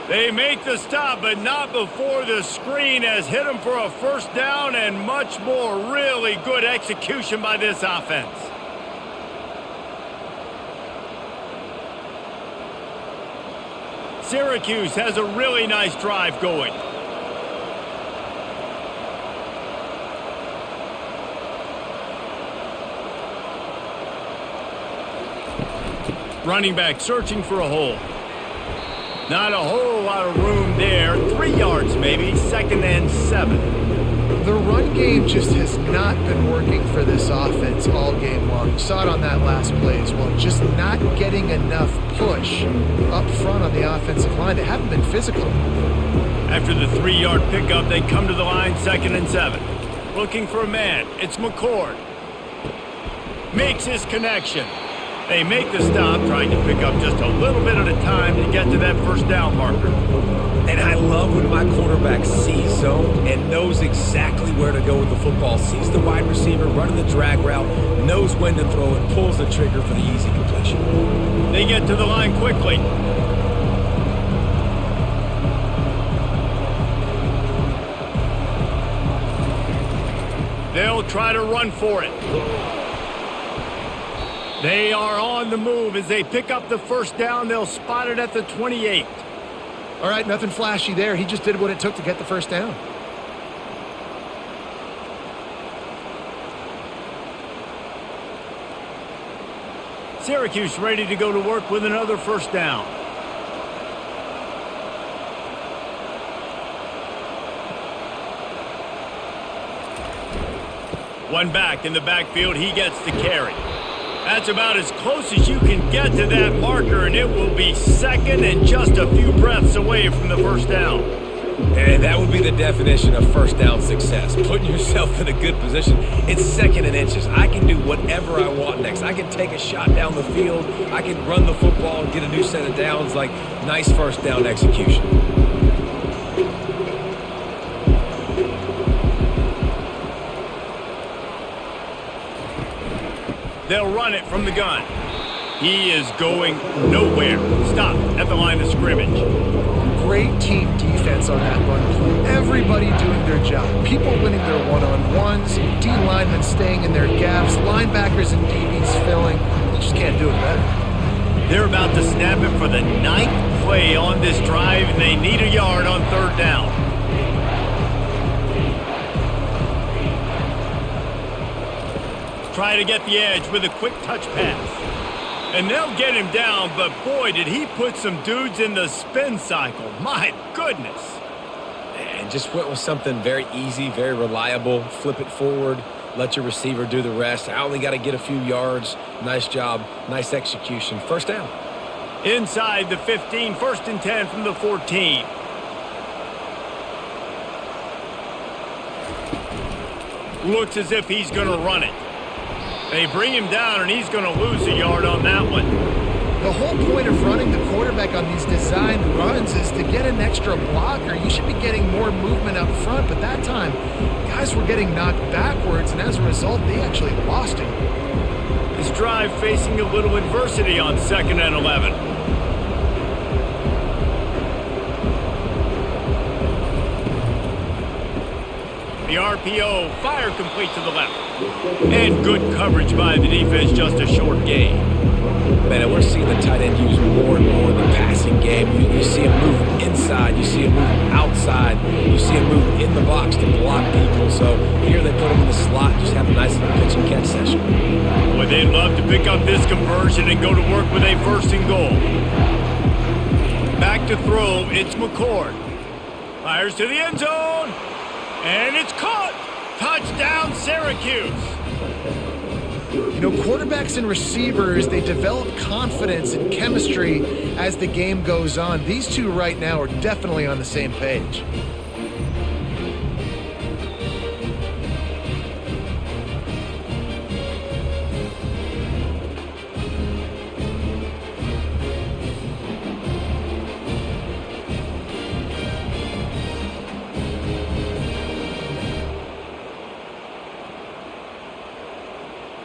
They make the stop, but not before the screen has hit him for a first down and much more. Really good execution by this offense. Syracuse has a really nice drive going. Running back searching for a hole. Not a whole lot of room there. 3 yards maybe. 2nd and 7. The run game just has not been working for this offense all game long. You saw it on that last play as well. Just not getting enough push up front on the offensive line. They haven't been physical. After the 3-yard pickup, they come to the line 2nd and 7. Looking for a man. It's McCord. Makes his connection. They make the stop, trying to pick up just a little bit at a time to get to that first down marker. And I love when my quarterback sees zone and knows exactly where to go with the football. Sees the wide receiver running the drag route, knows when to throw it, pulls the trigger for the easy completion. They get to the line quickly. They'll try to run for it. They are on the move as they pick up the first down. They'll spot it at the 28. All right, nothing flashy there. He just did what it took to get the first down. Syracuse ready to go to work with another first down. One back in the backfield. He gets the carry. That's about as close as you can get to that marker, and it will be 2nd and just a few breaths away from the first down. And that would be the definition of first down success. Putting yourself in a good position. It's 2nd and inches. I can do whatever I want next. I can take a shot down the field. I can run the football and get a new set of downs. Like, nice first down execution. They'll run it from the gun. He is going nowhere. Stop at the line of scrimmage. Great team defense on that run play. Everybody doing their job. People winning their one-on-ones, D linemen staying in their gaps, linebackers and DBs filling. You just can't do it better. They're about to snap it for the 9th play on this drive, and they need a yard on 3rd down. Try to get the edge with a quick touch pass. And they'll get him down, but boy, did he put some dudes in the spin cycle. My goodness. And just went with something very easy, very reliable. Flip it forward, let your receiver do the rest. I only got to get a few yards. Nice job, nice execution. First down. Inside the 15, 1st and 10 from the 14. Looks as if he's going to run it. They bring him down, and he's going to lose a yard on that one. The whole point of running the quarterback on these designed runs is to get an extra blocker. You should be getting more movement up front, but that time, guys were getting knocked backwards, and as a result, they actually lost him. This drive facing a little adversity on 2nd and 11. The RPO, fire complete to the left. And good coverage by the defense, just a short gain. Man, we're seeing the tight end used more and more in the passing game. You see him move inside. You see him move outside. You see him move in the box to block people. So here they put him in the slot, just have a nice little pitch and catch session. Boy, they'd love to pick up this conversion and go to work with a 1st and goal. Back to throw, it's McCord. Fires to the end zone. And it's caught! Touchdown, Syracuse! You know, quarterbacks and receivers, they develop confidence and chemistry as the game goes on. These two right now are definitely on the same page.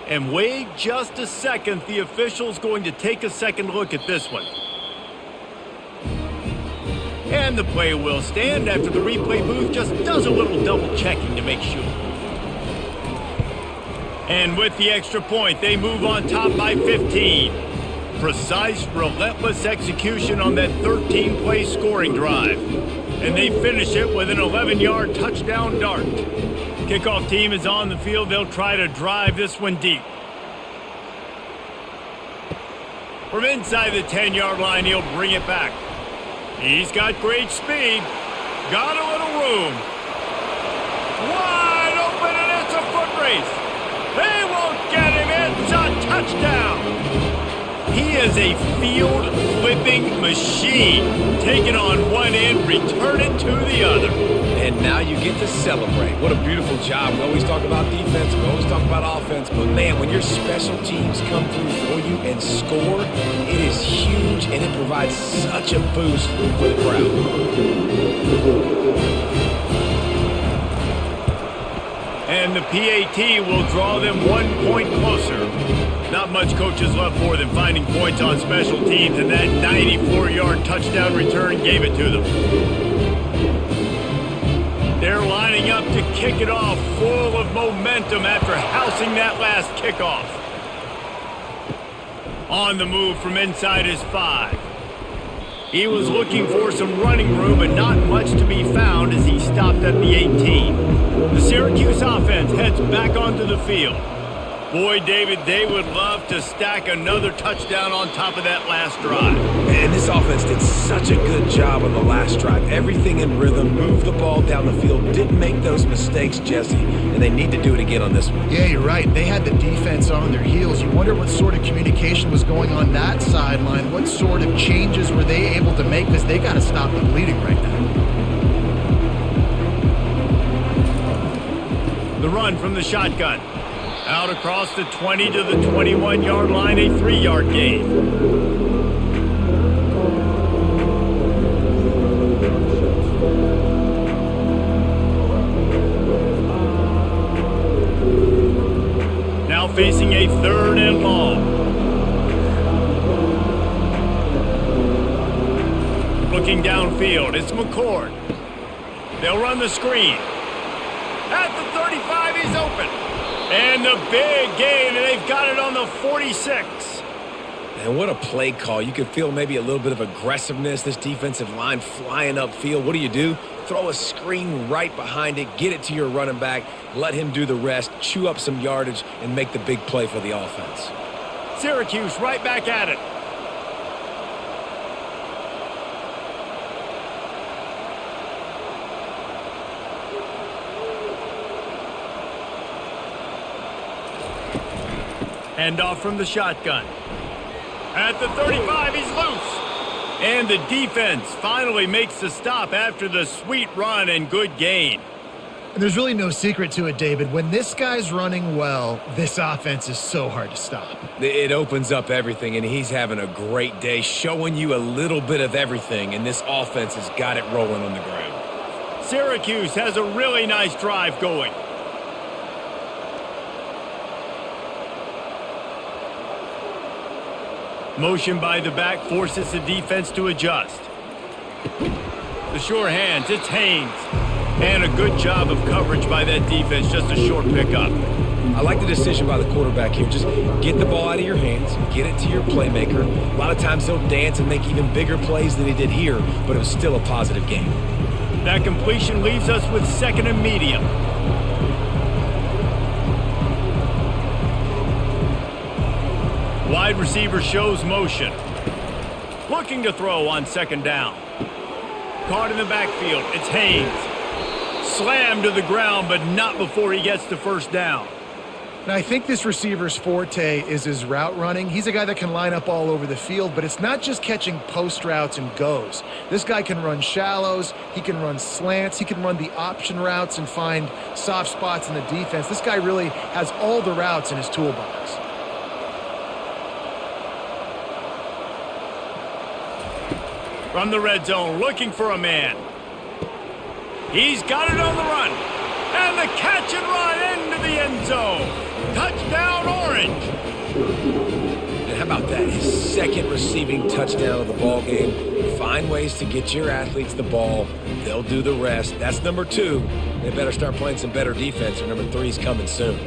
And wait just a second, the official's going to take a second look at this one. And the play will stand after the replay booth just does a little double checking to make sure. And with the extra point, they move on top by 15. Precise, relentless execution on that 13-play scoring drive. And they finish it with an 11-yard touchdown dart. Kickoff team is on the field. They'll try to drive this one deep. From inside the 10-yard line, he'll bring it back. He's got great speed. Got a little room. Wow! touchdown. He is a field-flipping machine. Take it on one end, return it to the other. And now you get to celebrate. What a beautiful job. We always talk about defense, we always talk about offense, but man, when your special teams come through for you and score, it is huge and it provides such a boost for the crowd. And the PAT will draw them 1 point closer. Not much coaches love more than finding points on special teams, and that 94-yard touchdown return gave it to them. They're lining up to kick it off, full of momentum after housing that last kickoff. On the move from inside his 5. He was looking for some running room, but not much to be found as he stopped at the 18. The Syracuse offense heads back onto the field. Boy, David, they would love to stack another touchdown on top of that last drive. And this offense did such a good job on the last drive. Everything in rhythm, moved the ball down the field, didn't make those mistakes, Jesse, and they need to do it again on this one. Yeah, you're right. They had the defense on their heels. You wonder what sort of communication was going on that sideline. What sort of changes were they able to make, because they got to stop the bleeding right now. The run from the shotgun. Out across the 20 to the 21-yard line, a 3-yard gain. Now facing a 3rd and long. Looking downfield, it's McCord. They'll run the screen. At the 35, he's open. And the big gain, and they've got it on the 46. And what a play call. You could feel maybe a little bit of aggressiveness, this defensive line flying upfield. What do? Throw a screen right behind it, get it to your running back, let him do the rest, chew up some yardage, and make the big play for the offense. Syracuse right back at it. Hand off from the shotgun. At the 35, he's loose. And the defense finally makes the stop after the sweet run and good gain. There's really no secret to it, David. When this guy's running well, this offense is so hard to stop. It opens up everything, and he's having a great day, showing you a little bit of everything, and this offense has got it rolling on the ground. Syracuse has a really nice drive going. Motion by the back forces the defense to adjust. The sure hands, it's Haynes. And a good job of coverage by that defense, just a short pickup. I like the decision by the quarterback here. Just get the ball out of your hands, get it to your playmaker. A lot of times he'll dance and make even bigger plays than he did here, but it was still a positive game. That completion leaves us with 2nd and medium. Wide receiver shows motion. Looking to throw on 2nd down. Caught in the backfield. It's Haynes. Slammed to the ground, but not before he gets to 1st down. Now, I think this receiver's forte is his route running. He's a guy that can line up all over the field, but it's not just catching post routes and goes. This guy can run shallows, he can run slants, he can run the option routes and find soft spots in the defense. This guy really has all the routes in his toolbox. From the red zone, looking for a man. He's got it on the run. And the catch and run into the end zone. Touchdown, Orange. And how about that? His 2nd receiving touchdown of the ball game. Find ways to get your athletes the ball. They'll do the rest. That's number 2. They better start playing some better defense, or number 3 is coming soon.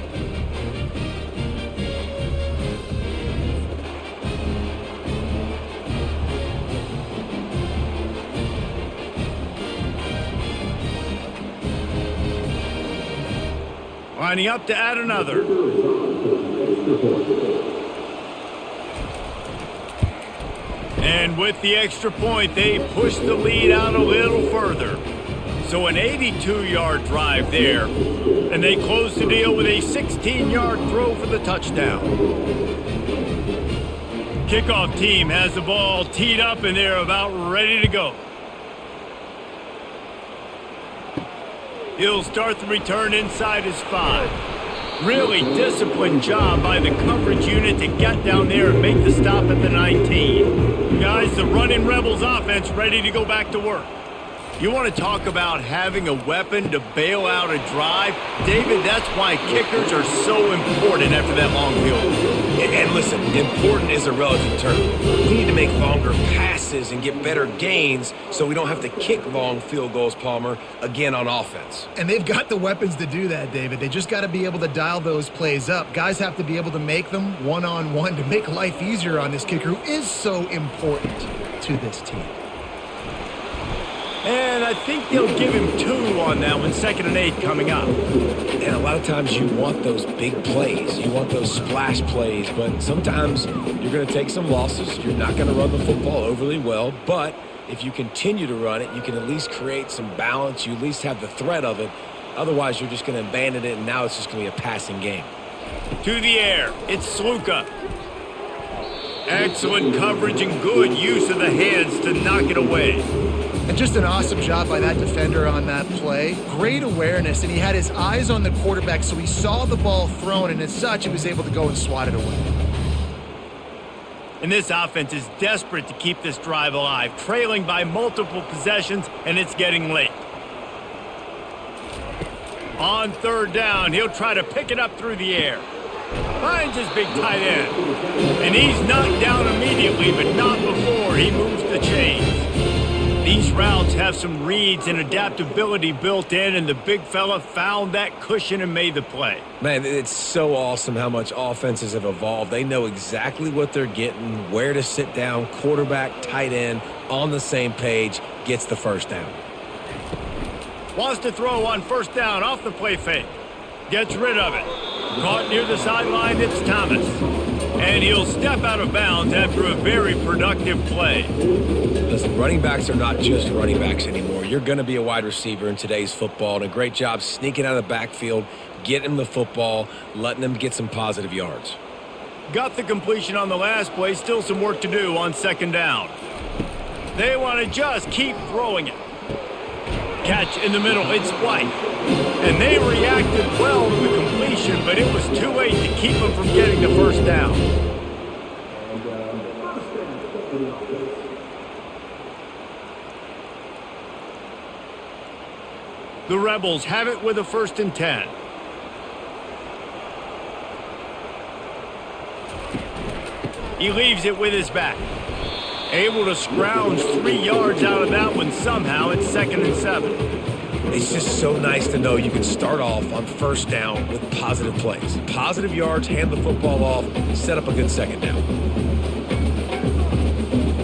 Lining up to add another. And with the extra point, they push the lead out a little further. So an 82-yard drive there, and they close the deal with a 16-yard throw for the touchdown. Kickoff team has the ball teed up, and they're about ready to go. He'll start the return inside his 5. Really disciplined job by the coverage unit to get down there and make the stop at the 19. Guys, the running Rebels offense ready to go back to work. You want to talk about having a weapon to bail out a drive? David, that's why kickers are so important after that long field goal. And listen, important is a relative term. We need to make longer passes and get better gains so we don't have to kick long field goals, Palmer, again on offense. And they've got the weapons to do that, David. They just got to be able to dial those plays up. Guys have to be able to make them one-on-one to make life easier on this kicker who is so important to this team. And I think they'll give him 2 on that one, 2nd and 8 coming up. And a lot of times you want those big plays. You want those splash plays, but sometimes you're going to take some losses. You're not going to run the football overly well, but if you continue to run it, you can at least create some balance. You at least have the threat of it. Otherwise, you're just going to abandon it, and now it's just going to be a passing game. To the air, it's Sluka. Excellent coverage and good use of the hands to knock it away. And just an awesome job by that defender on that play. Great awareness, and he had his eyes on the quarterback, so he saw the ball thrown, and as such, he was able to go and swat it away. And this offense is desperate to keep this drive alive, trailing by multiple possessions, and it's getting late. On 3rd down, he'll try to pick it up through the air. Finds his big tight end. And he's knocked down immediately, but not before he moves the chains. These routes have some reads and adaptability built in, and the big fella found that cushion and made the play. Man, it's so awesome how much offenses have evolved. They know exactly what they're getting, where to sit down, quarterback, tight end, on the same page, gets the first down. Wants to throw on 1st down off the play fake. Gets rid of it. Caught near the sideline, it's Thomas. And he'll step out of bounds after a very productive play. Listen, running backs are not just running backs anymore. You're going to be a wide receiver in today's football, and a great job sneaking out of the backfield, getting them the football, letting them get some positive yards. Got the completion on the last play, still some work to do on 2nd down. They want to just keep throwing it. Catch in the middle, it's White. And they reacted well to the completion, but it was too late to keep them from getting the 1st down. The Rebels have it with a 1st and 10. He leaves it with his back. Able to scrounge 3 yards out of that one somehow. It's 2nd and 7. It's just so nice to know you can start off on 1st down with positive plays. Positive yards, hand the football off, set up a good 2nd down.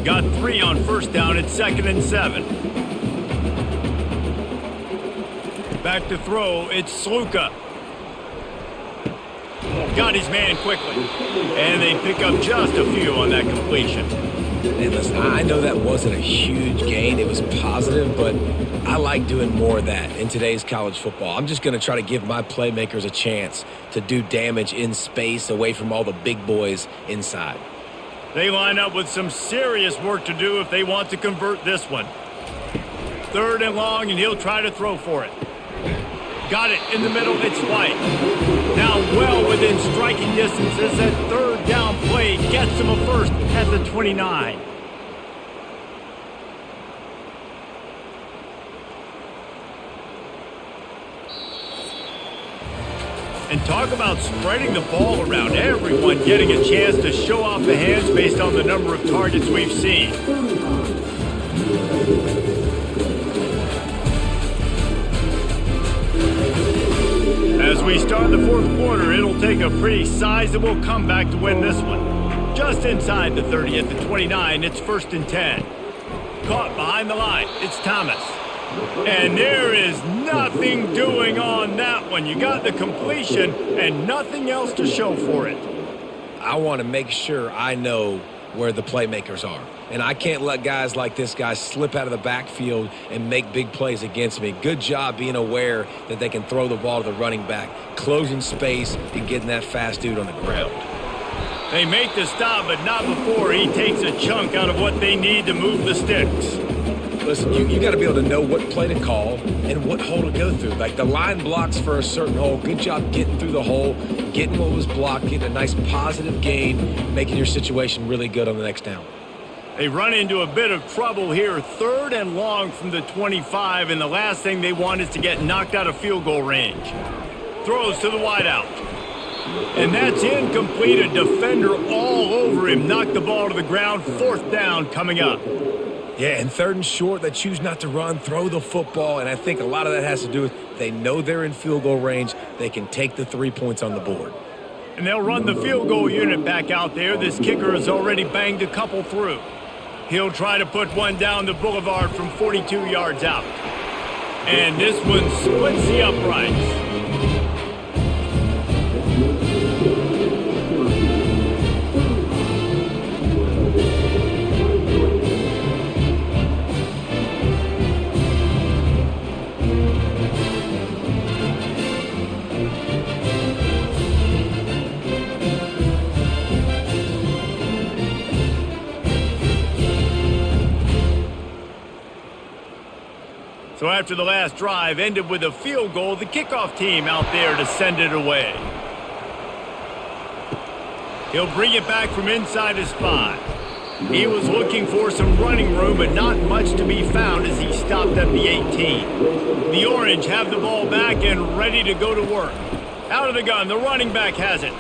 Got 3 on 1st down. It's 2nd and 7. Back to throw. It's Sluka. Got his man quickly. And they pick up just a few on that completion. And listen, I know that wasn't a huge gain. It was positive, but I like doing more of that in today's college football. I'm just going to try to give my playmakers a chance to do damage in space away from all the big boys inside. They line up with some serious work to do if they want to convert this one. 3rd and long, and he'll try to throw for it. Got it in the middle. It's White. Now well within striking distance as that 3rd down play gets him a 1st at the 29. And talk about spreading the ball around. Everyone getting a chance to show off the hands based on the number of targets we've seen. As we start the 4th quarter, it'll take a pretty sizable comeback to win this one. Just inside the 30 at the 29, it's 1st and 10. Caught behind the line, it's Thomas. And there is nothing doing on that one. You got the completion and nothing else to show for it. I want to make sure I know where the playmakers are. And I can't let guys like this guy slip out of the backfield and make big plays against me. Good job being aware that they can throw the ball to the running back, closing space and getting that fast dude on the ground. They make the stop, but not before he takes a chunk out of what they need to move the sticks. Listen, you got to be able to know what play to call and what hole to go through. Like the line blocks for a certain hole. Good job getting through the hole, getting what was blocked, getting a nice positive gain, making your situation really good on the next down. They run into a bit of trouble here, 3rd and long from the 25, and the last thing they want is to get knocked out of field goal range. Throws to the wideout. And that's incomplete. A defender all over him. Knocked the ball to the ground. 4th down coming up. Yeah, and 3rd and short, they choose not to run, throw the football, and I think a lot of that has to do with they know they're in field goal range. They can take the 3 points on the board. And they'll run the field goal unit back out there. This kicker has already banged a couple through. He'll try to put one down the boulevard from 42 yards out. And this one splits the uprights. So after the last drive ended with a field goal, the kickoff team out there to send it away. He'll bring it back from inside his 5. He was looking for some running room, but not much to be found as he stopped at the 18. The Orange have the ball back and ready to go to work. Out of the gun, the running back has it.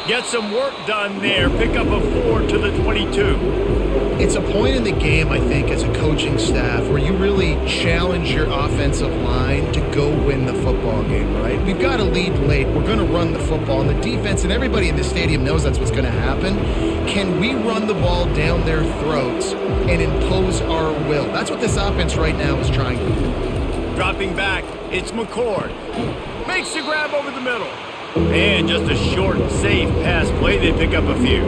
Get some work done there. Pick up a 4 to the 22. It's a point in the game, I think, as a coaching staff where you really challenge your offensive line to go win the football game, right? We've got a lead late. We're going to run the football. And the defense and everybody in the stadium knows that's what's going to happen. Can we run the ball down their throats and impose our will? That's what this offense right now is trying to do. Dropping back, it's McCord. Makes the grab over the middle. And just a short, safe pass play. They pick up a few.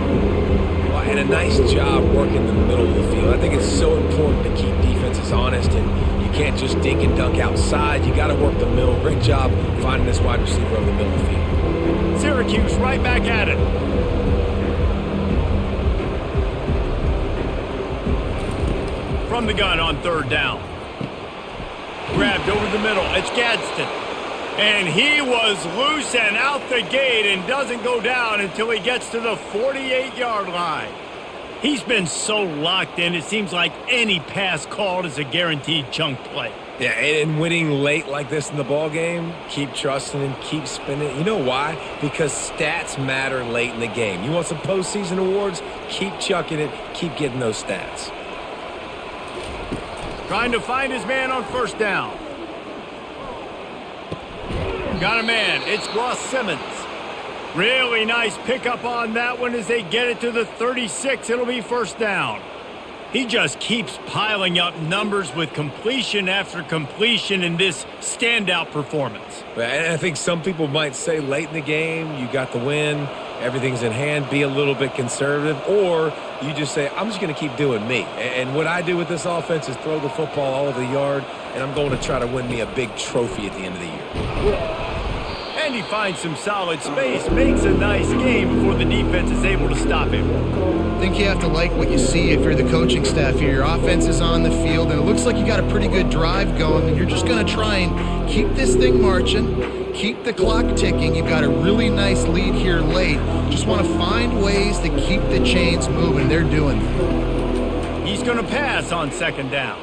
And a nice job working the middle of the field. I think it's so important to keep defenses honest, and you can't just dink and dunk outside. You got to work the middle. Great job finding this wide receiver over the middle of the field. Syracuse right back at it. From the gun on 3rd down. Grabbed over the middle. It's Gadsden. And he was loose and out the gate and doesn't go down until he gets to the 48-yard line. He's been so locked in, it seems like any pass called is a guaranteed chunk play. Yeah, and winning late like this in the ball game, keep trusting and keep spinning. You know why? Because stats matter late in the game. You want some postseason awards? Keep chucking it. Keep getting those stats. Trying to find his man on 1st down. Got a man. It's Ross Simmons. Really nice pickup on that one as they get it to the 36. It'll be 1st down. He just keeps piling up numbers with completion after completion in this standout performance. And I think some people might say late in the game, you got the win, everything's in hand, be a little bit conservative, or you just say, I'm just going to keep doing me. And what I do with this offense is throw the football all over the yard, and I'm going to try to win me a big trophy at the end of the year. And he finds some solid space, makes a nice game before the defense is able to stop him. I think you have to like what you see if you're the coaching staff here. Your offense is on the field, and it looks like you got a pretty good drive going, and you're just going to try and keep this thing marching, keep the clock ticking. You've got a really nice lead here late. Just want to find ways to keep the chains moving. They're doing it. He's going to pass on 2nd down.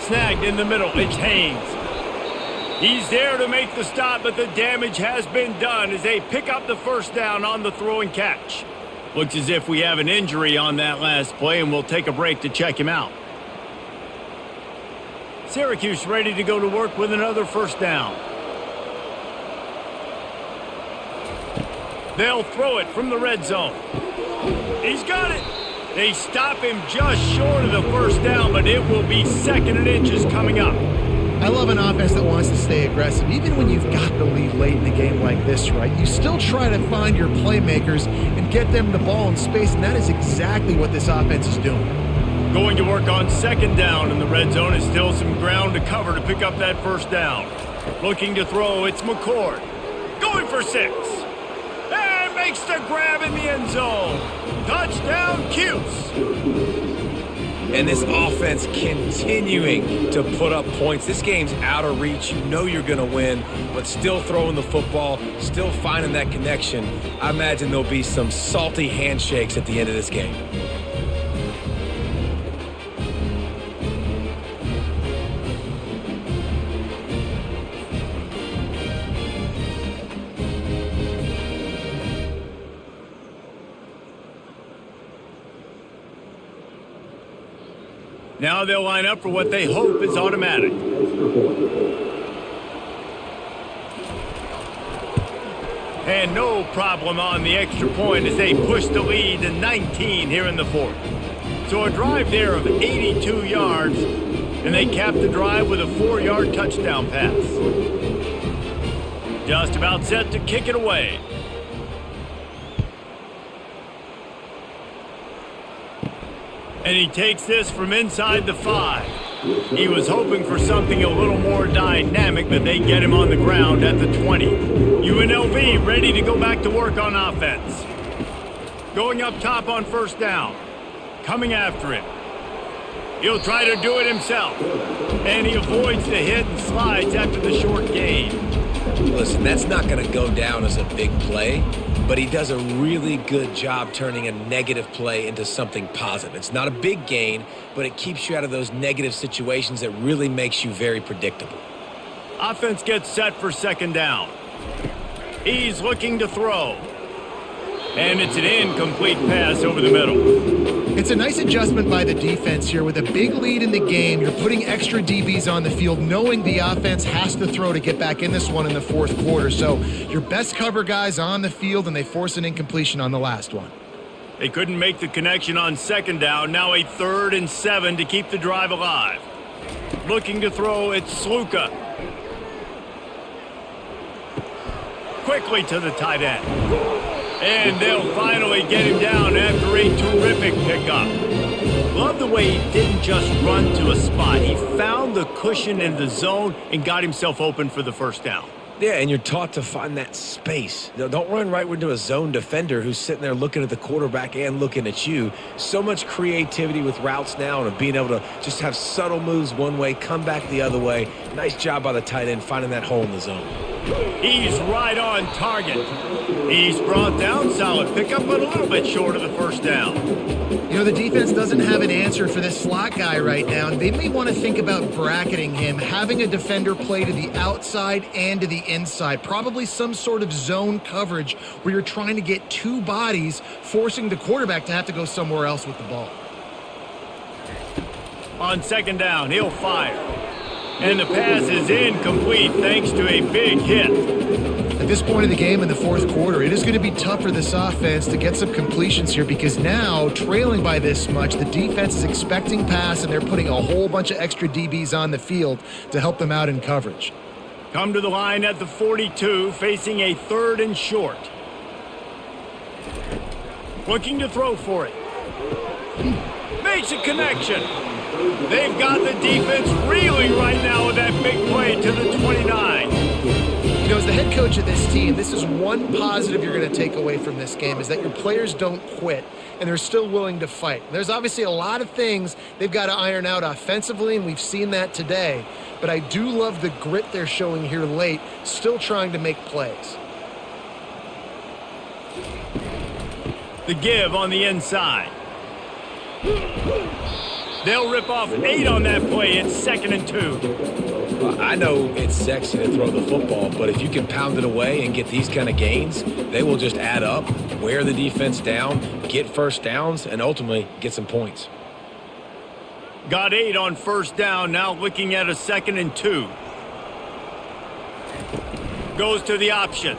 Snagged in the middle. It's Haynes. He's there to make the stop, but the damage has been done as they pick up the 1st down on the throw and catch. Looks as if we have an injury on that last play, and we'll take a break to check him out. Syracuse ready to go to work with another 1st down. They'll throw it from the red zone. He's got it. They stop him just short of the 1st down, but it will be 2nd and inches coming up. I love an offense that wants to stay aggressive. Even when you've got the lead late in the game like this, right, you still try to find your playmakers and get them the ball in space, and that is exactly what this offense is doing. Going to work on second down in the red zone is still some ground to cover to pick up that first down. Looking to throw, it's McCord. Going for 6. And makes the grab in the end zone. Touchdown, Cuse. And this offense continuing to put up points. This game's out of reach. You know you're going to win, but still throwing the football, still finding that connection. I imagine there'll be some salty handshakes at the end of this game. Now they'll line up for what they hope is automatic. And no problem on the extra point as they push the lead to 19 here in the fourth. So a drive there of 82 yards, and they cap the drive with a 4-yard touchdown pass. Just about set to kick it away. And he takes this from inside the 5. He was hoping for something a little more dynamic, but they get him on the ground at the 20. UNLV ready to go back to work on offense. Going up top on first down. Coming after it. He'll try to do it himself. And he avoids the hit and slides after the short gain. Listen, that's not going to go down as a big play, but he does a really good job turning a negative play into something positive. It's not a big gain, but it keeps you out of those negative situations that really makes you very predictable. Offense gets set for second down. He's looking to throw. And it's an incomplete pass over the middle. It's a nice adjustment by the defense here. With a big lead in the game, you're putting extra DBs on the field, knowing the offense has to throw to get back in this one in the fourth quarter. So your best cover guys on the field, and they force an incompletion on the last one. They couldn't make the connection on second down. Now a 3rd and 7 to keep the drive alive. Looking to throw, it's Sluka. Quickly to the tight end. And they'll finally get him down after a terrific pickup. Love the way he didn't just run to a spot. He found the cushion in the zone and got himself open for the first down. Yeah, and you're taught to find that space. Don't run right into a zone defender who's sitting there looking at the quarterback and looking at you. So much creativity with routes now and being able to just have subtle moves one way, come back the other way. Nice job by the tight end finding that hole in the zone. He's right on target. He's brought down, solid pickup, but a little bit short of the first down. You know, the defense doesn't have an answer for this slot guy right now. They may want to think about bracketing him, having a defender play to the outside and to the inside. Probably some sort of zone coverage where you're trying to get 2 bodies, forcing the quarterback to have to go somewhere else with the ball. On second down, he'll fire. And the pass is incomplete thanks to a big hit. At this point in the game in the fourth quarter, it is going to be tough for this offense to get some completions here, because now, trailing by this much, the defense is expecting pass, and they're putting a whole bunch of extra DBs on the field to help them out in coverage. Come to the line at the 42, facing a 3rd and short. Looking to throw for it. Makes a connection. They've got the defense reeling right now with that big play to the 29. You know, as the head coach of this team, this is one positive you're going to take away from this game, is that your players don't quit, and they're still willing to fight. There's obviously a lot of things they've got to iron out offensively, and we've seen that today. But I do love the grit they're showing here late, still trying to make plays. The give on the inside. They'll rip off 8 on that play. It's 2nd and 2. I know it's sexy to throw the football, but if you can pound it away and get these kind of gains, they will just add up, wear the defense down, get first downs, and ultimately get some points. Got 8 on first down, now looking at a 2nd and 2. Goes to the option.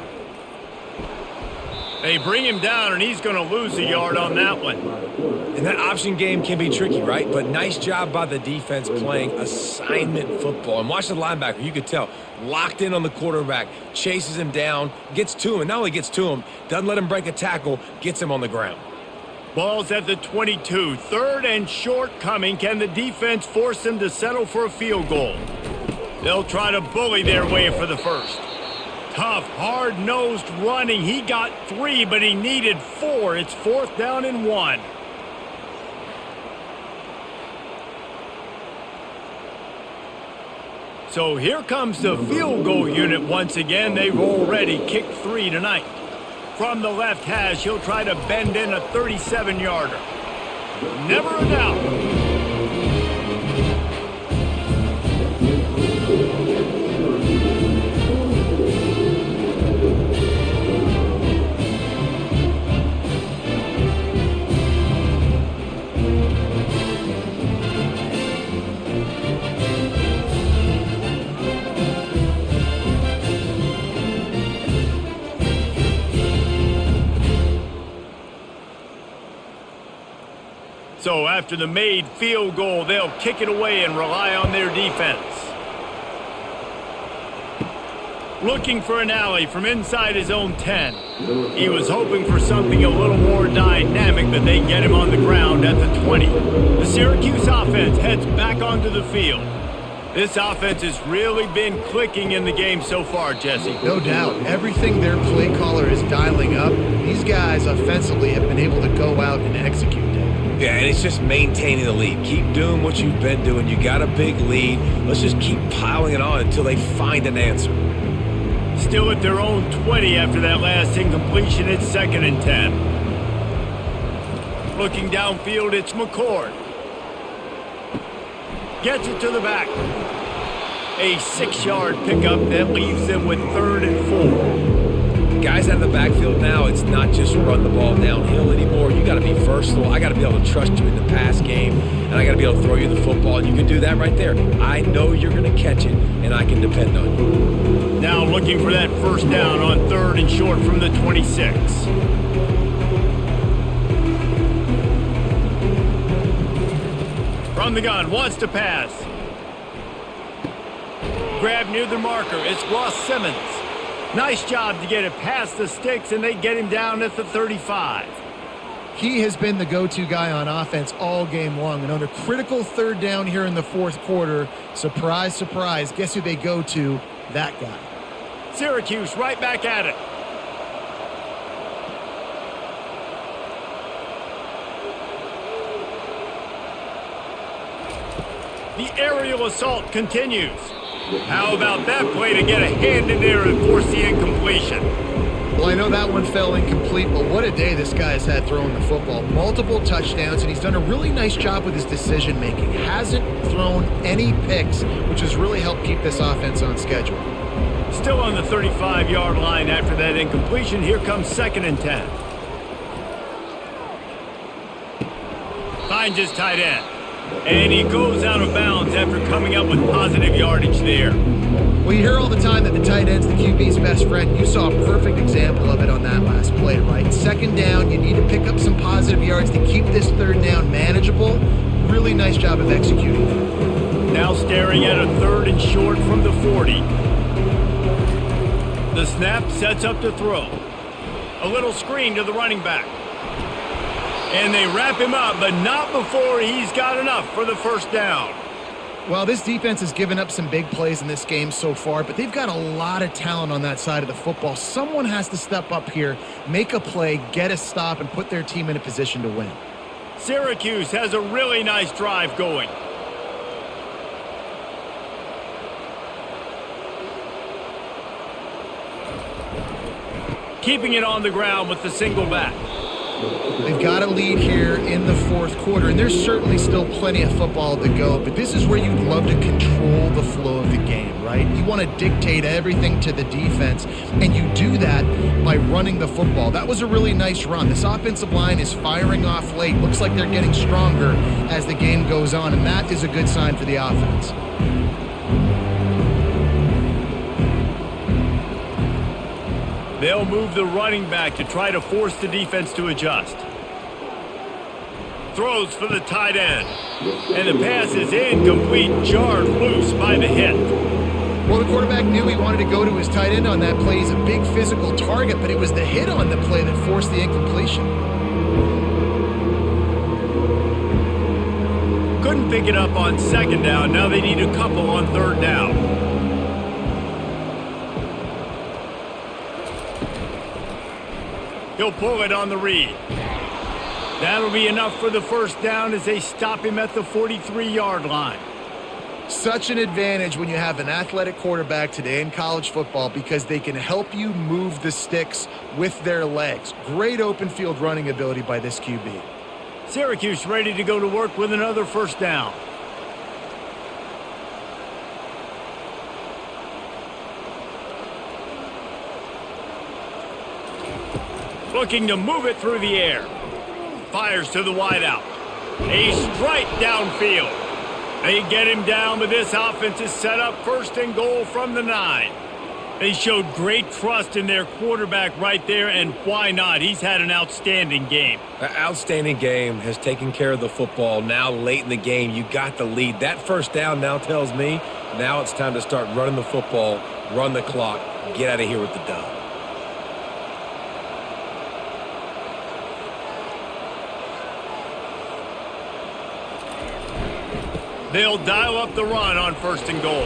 They bring him down, and he's going to lose a yard on that one. And that option game can be tricky, right? But nice job by the defense playing assignment football. And watch the linebacker. You could tell. Locked in on the quarterback. Chases him down. Gets to him. And not only gets to him, doesn't let him break a tackle. Gets him on the ground. Ball's at the 22. 3rd and short coming. Can the defense force them to settle for a field goal? They'll try to bully their way for the first. Tough, hard-nosed running. He got 3, but he needed 4. It's 4th down and 1. So here comes the field goal unit once again. They've already kicked 3 tonight. From the left hash, he'll try to bend in a 37-yarder. Never a doubt. So after the made field goal, they'll kick it away and rely on their defense. Looking for an alley from inside his own 10. He was hoping for something a little more dynamic, but they get him on the ground at the 20. The Syracuse offense heads back onto the field. This offense has really been clicking in the game so far, Jesse. No doubt. Everything their play caller is dialing up, these guys offensively have been able to go out and execute. Yeah, and it's just maintaining the lead. Keep doing what you've been doing. You got a big lead. Let's just keep piling it on until they find an answer. Still at their own 20 after that last incompletion. It's 2nd and 10. Looking downfield, it's McCord. Gets it to the back. A 6-yard pickup that leaves them with 3rd and 4. Guys out of the backfield now, it's not just run the ball downhill anymore. You got to be versatile. I got to be able to trust you in the pass game, and I got to be able to throw you the football, and you can do that right there. I know you're going to catch it, and I can depend on you. Now looking for that first down on 3rd and short from the 26. From the gun, wants to pass. Grab near the marker. It's Ross Simmons. Nice job to get it past the sticks, and they get him down at the 35. He has been the go-to guy on offense all game long. And on a critical 3rd down here in the 4th quarter, surprise, surprise, guess who they go to? That guy. Syracuse right back at it. The aerial assault continues. How about that play to get a hand in there and force the incompletion? Well, I know that one fell incomplete, but what a day this guy's had throwing the football. Multiple touchdowns, and he's done a really nice job with his decision-making. Hasn't thrown any picks, which has really helped keep this offense on schedule. Still on the 35-yard line after that incompletion. Here comes 2nd and 10. Finds his tight end. And he goes out of bounds after coming up with positive yardage there. Well, you hear all the time that the tight end's the QB's best friend. You saw a perfect example of it on that last play, right? 2nd down, you need to pick up some positive yards to keep this 3rd down manageable. Really nice job of executing that. Now staring at a 3rd and short from the 40. The snap sets up to throw. A little screen to the running back. And they wrap him up, but not before he's got enough for the first down. Well, this defense has given up some big plays in this game so far, but they've got a lot of talent on that side of the football. Someone has to step up here, make a play, get a stop, and put their team in a position to win. Syracuse has a really nice drive going. Keeping it on the ground with the single back. They've got a lead here in the 4th quarter, and there's certainly still plenty of football to go, but this is where you'd love to control the flow of the game, right? You want to dictate everything to the defense, and you do that by running the football. That was a really nice run. This offensive line is firing off late. Looks like they're getting stronger as the game goes on, and that is a good sign for the offense. They'll move the running back to try to force the defense to adjust. Throws for the tight end. And the pass is incomplete, jarred loose by the hit. Well, the quarterback knew he wanted to go to his tight end on that play. He's a big physical target, but it was the hit on the play that forced the incompletion. Couldn't pick it up on second down. Now they need a couple on third down. He'll pull it on the read. That'll be enough for the first down as they stop him at the 43-yard line. Such an advantage when you have an athletic quarterback today in college football because they can help you move the sticks with their legs. Great open field running ability by this QB. Syracuse ready to go to work with another first down. Looking to move it through the air. Fires to the wideout. A strike downfield. They get him down, but this offense is set up first and goal from the 9. They showed great trust in their quarterback right there, and why not? He's had an outstanding game. An outstanding game, has taken care of the football. Now late in the game, you got the lead. That first down now tells me now it's time to start running the football, run the clock, get out of here with the dub. They'll dial up the run on first and goal.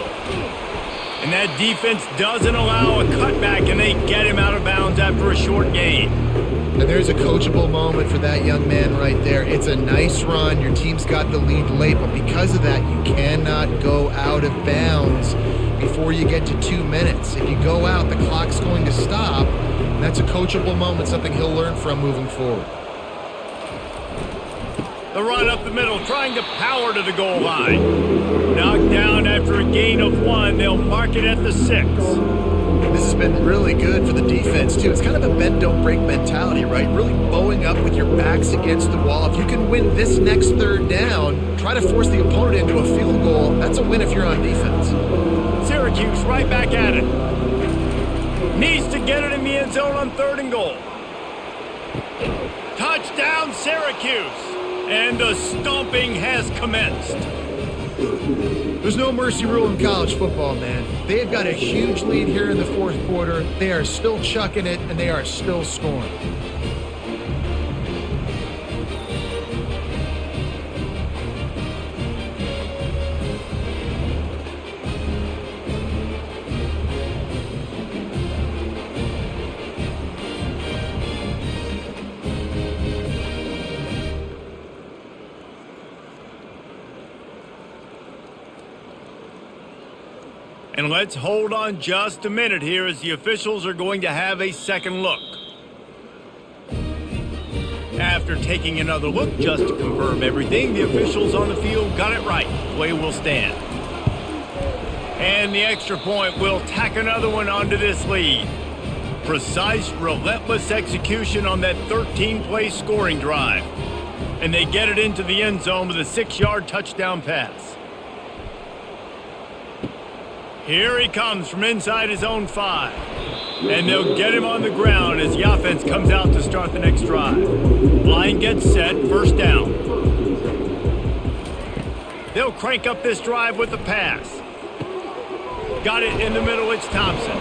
And that defense doesn't allow a cutback, and they get him out of bounds after a short gain. And there's a coachable moment for that young man right there. It's a nice run. Your team's got the lead late, but because of that, you cannot go out of bounds before you get to 2 minutes. If you go out, the clock's going to stop. And that's a coachable moment, something he'll learn from moving forward. The run up the middle, trying to power to the goal line. Knocked down after a gain of 1. They'll mark it at the 6. This has been really good for the defense, too. It's kind of a bend-don't-break mentality, right? Really bowing up with your backs against the wall. If you can win this next third down, try to force the opponent into a field goal. That's a win if you're on defense. Syracuse right back at it. Needs to get it in the end zone on third and goal. Touchdown, Syracuse! And the stomping has commenced. There's no mercy rule in college football, man. They've got a huge lead here in the fourth quarter. They are still chucking it, and they are still scoring. And let's hold on just a minute here as the officials are going to have a second look. After taking another look just to confirm everything, the officials on the field got it right. Play will stand. And the extra point will tack another one onto this lead. Precise, relentless execution on that 13-play scoring drive. And they get it into the end zone with a 6-yard touchdown pass. Here he comes from inside his own 5. And they'll get him on the ground as the offense comes out to start the next drive. Line gets set, first down. They'll crank up this drive with the pass. Got it in the middle, it's Thompson.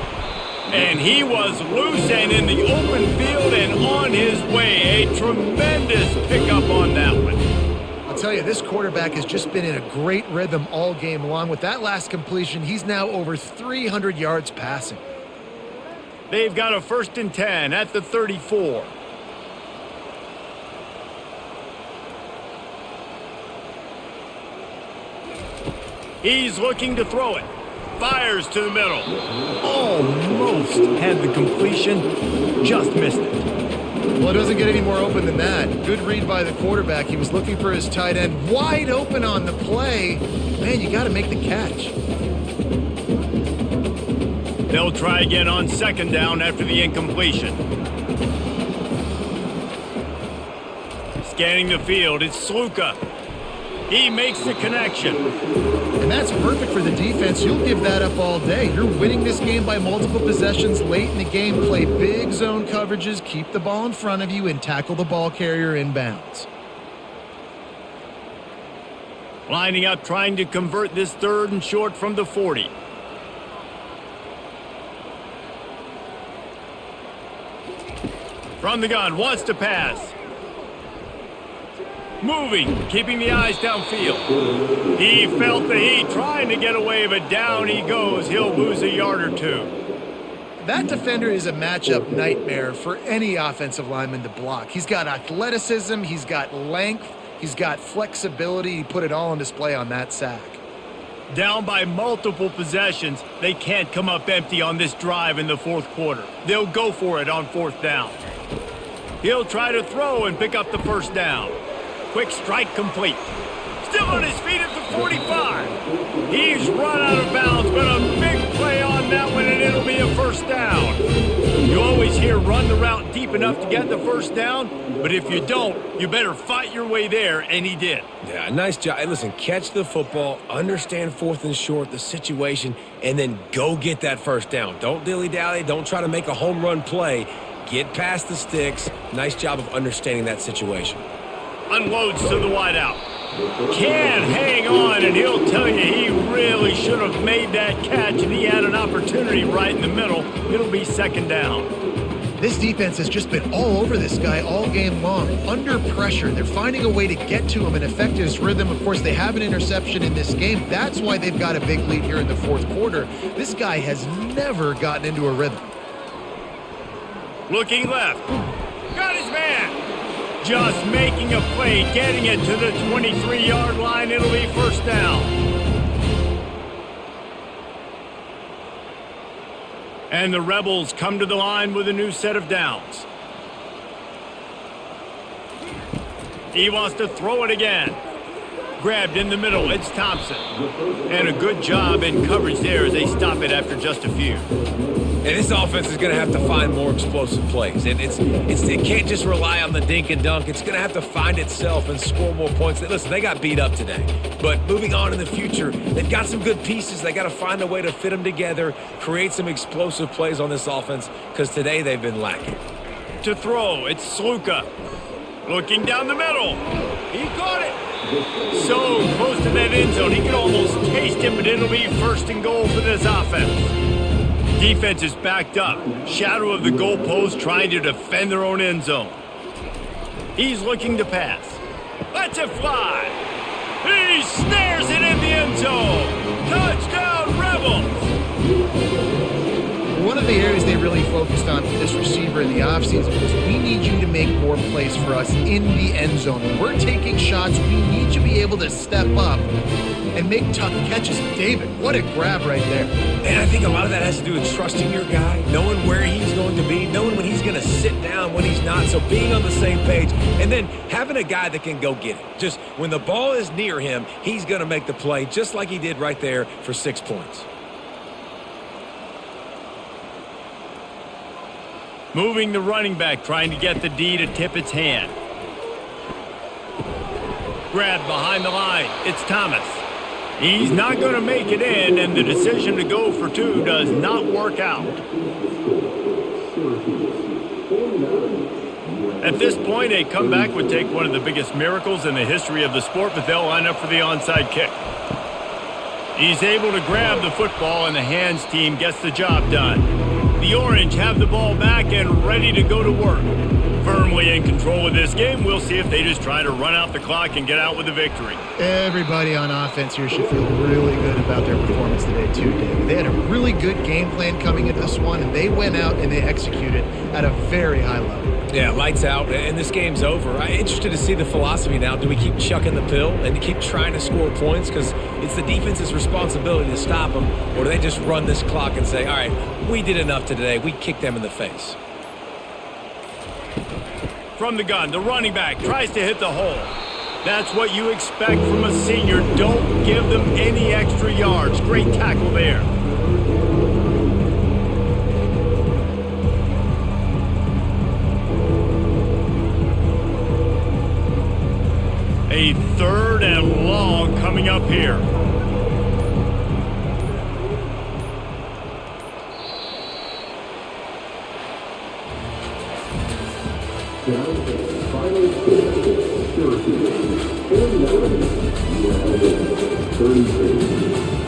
And he was loose and in the open field and on his way. A tremendous pickup on that one. I'll tell you, this quarterback has just been in a great rhythm all game long. With that last completion, he's now over 300 yards passing. They've got a 1st and 10 at the 34. He's looking to throw it. Fires to the middle. Almost had the completion, just missed it. Well, it doesn't get any more open than that. Good read by the quarterback. He was looking for his tight end. Wide open on the play. Man, you got to make the catch. They'll try again on second down after the incompletion. Scanning the field, it's Sluka. He makes the connection. And that's perfect for the defense. You'll give that up all day. You're winning this game by multiple possessions late in the game. Play big zone coverages, keep the ball in front of you, and tackle the ball carrier inbounds. Lining up, trying to convert this 3rd and short from the 40. From the gun, wants to pass. Moving, keeping the eyes downfield. He felt the heat, trying to get away, but down he goes. He'll lose a yard or 2. That defender is a matchup nightmare for any offensive lineman to block. He's got athleticism, he's got length, he's got flexibility. He put it all on display on that sack. Down by multiple possessions, they can't come up empty on this drive in the 4th quarter. They'll go for it on 4th down. He'll try to throw and pick up the 1st down. Quick strike complete. Still on his feet at the 45. He's run out of bounds, but a big play on that one, and it'll be a 1st down. You always hear run the route deep enough to get the 1st down, but if you don't, you better fight your way there, and he did. Yeah, nice job. Hey, listen, catch the football, understand 4th and short, the situation, and then go get that 1st down. Don't dilly-dally. Don't try to make a home run play. Get past the sticks. Nice job of understanding that situation. Unloads to the wideout. Can't hang on, and he'll tell you he really should have made that catch, and he had an opportunity right in the middle. It'll be 2nd down. This defense has just been all over this guy all game long. Under pressure, they're finding a way to get to him and affect his rhythm. Of course, they have an interception in this game. That's why they've got a big lead here in the 4th quarter. This guy has never gotten into a rhythm. Looking left. Got his man. Just making a play, getting it to the 23-yard line. It'll be 1st down. And the Rebels come to the line with a new set of downs. He wants to throw it again. Grabbed in the middle, it's Thompson. And a good job in coverage there as they stop it after just a few. And this offense is going to have to find more explosive plays. And it can't just rely on the dink and dunk. It's going to have to find itself and score more points. Listen, they got beat up today. But moving on in the future, they've got some good pieces. They got to find a way to fit them together, create some explosive plays on this offense, because today they've been lacking. To throw, it's Sluka. Looking down the middle. He caught it. So close to that end zone, he can almost taste it, but it'll be 1st and goal for this offense. Defense is backed up. Shadow of the goalpost trying to defend their own end zone. He's looking to pass. Lets it fly. He snares it in the end zone. Touchdown, Rebels. One of the areas they really focused on with this receiver in the offseason was we need you to make more plays for us in the end zone. When we're taking shots, we need you to be able to step up and make tough catches. David, what a grab right there. And I think a lot of that has to do with trusting your guy, knowing where he's going to be, knowing when he's going to sit down, when he's not, so being on the same page, and then having a guy that can go get it. Just when the ball is near him, he's going to make the play just like he did right there for 6 points. Moving the running back, trying to get the D to tip its hand. Grabbed behind the line. It's Thomas. He's not going to make it in, and the decision to go for 2 does not work out. At this point, a comeback would take one of the biggest miracles in the history of the sport, but they'll line up for the onside kick. He's able to grab the football, and the hands team gets the job done. The Orange have the ball back and ready to go to work. Firmly in control of this game. We'll see if they just try to run out the clock and get out with a victory. Everybody on offense here should feel really good about their performance today too, David. They had a really good game plan coming into this one, and they went out and they executed at a very high level. Yeah, lights out, and this game's over. I'm interested to see the philosophy now. Do we keep chucking the pill and keep trying to score points because it's the defense's responsibility to stop them, or do they just run this clock and say, all right, we did enough today. We kicked them in the face. From the gun, the running back tries to hit the hole. That's what you expect from a senior. Don't give them any extra yards. Great tackle there. A 3rd Third and long coming up here. Final score, Syracuse 49, UNLV 33.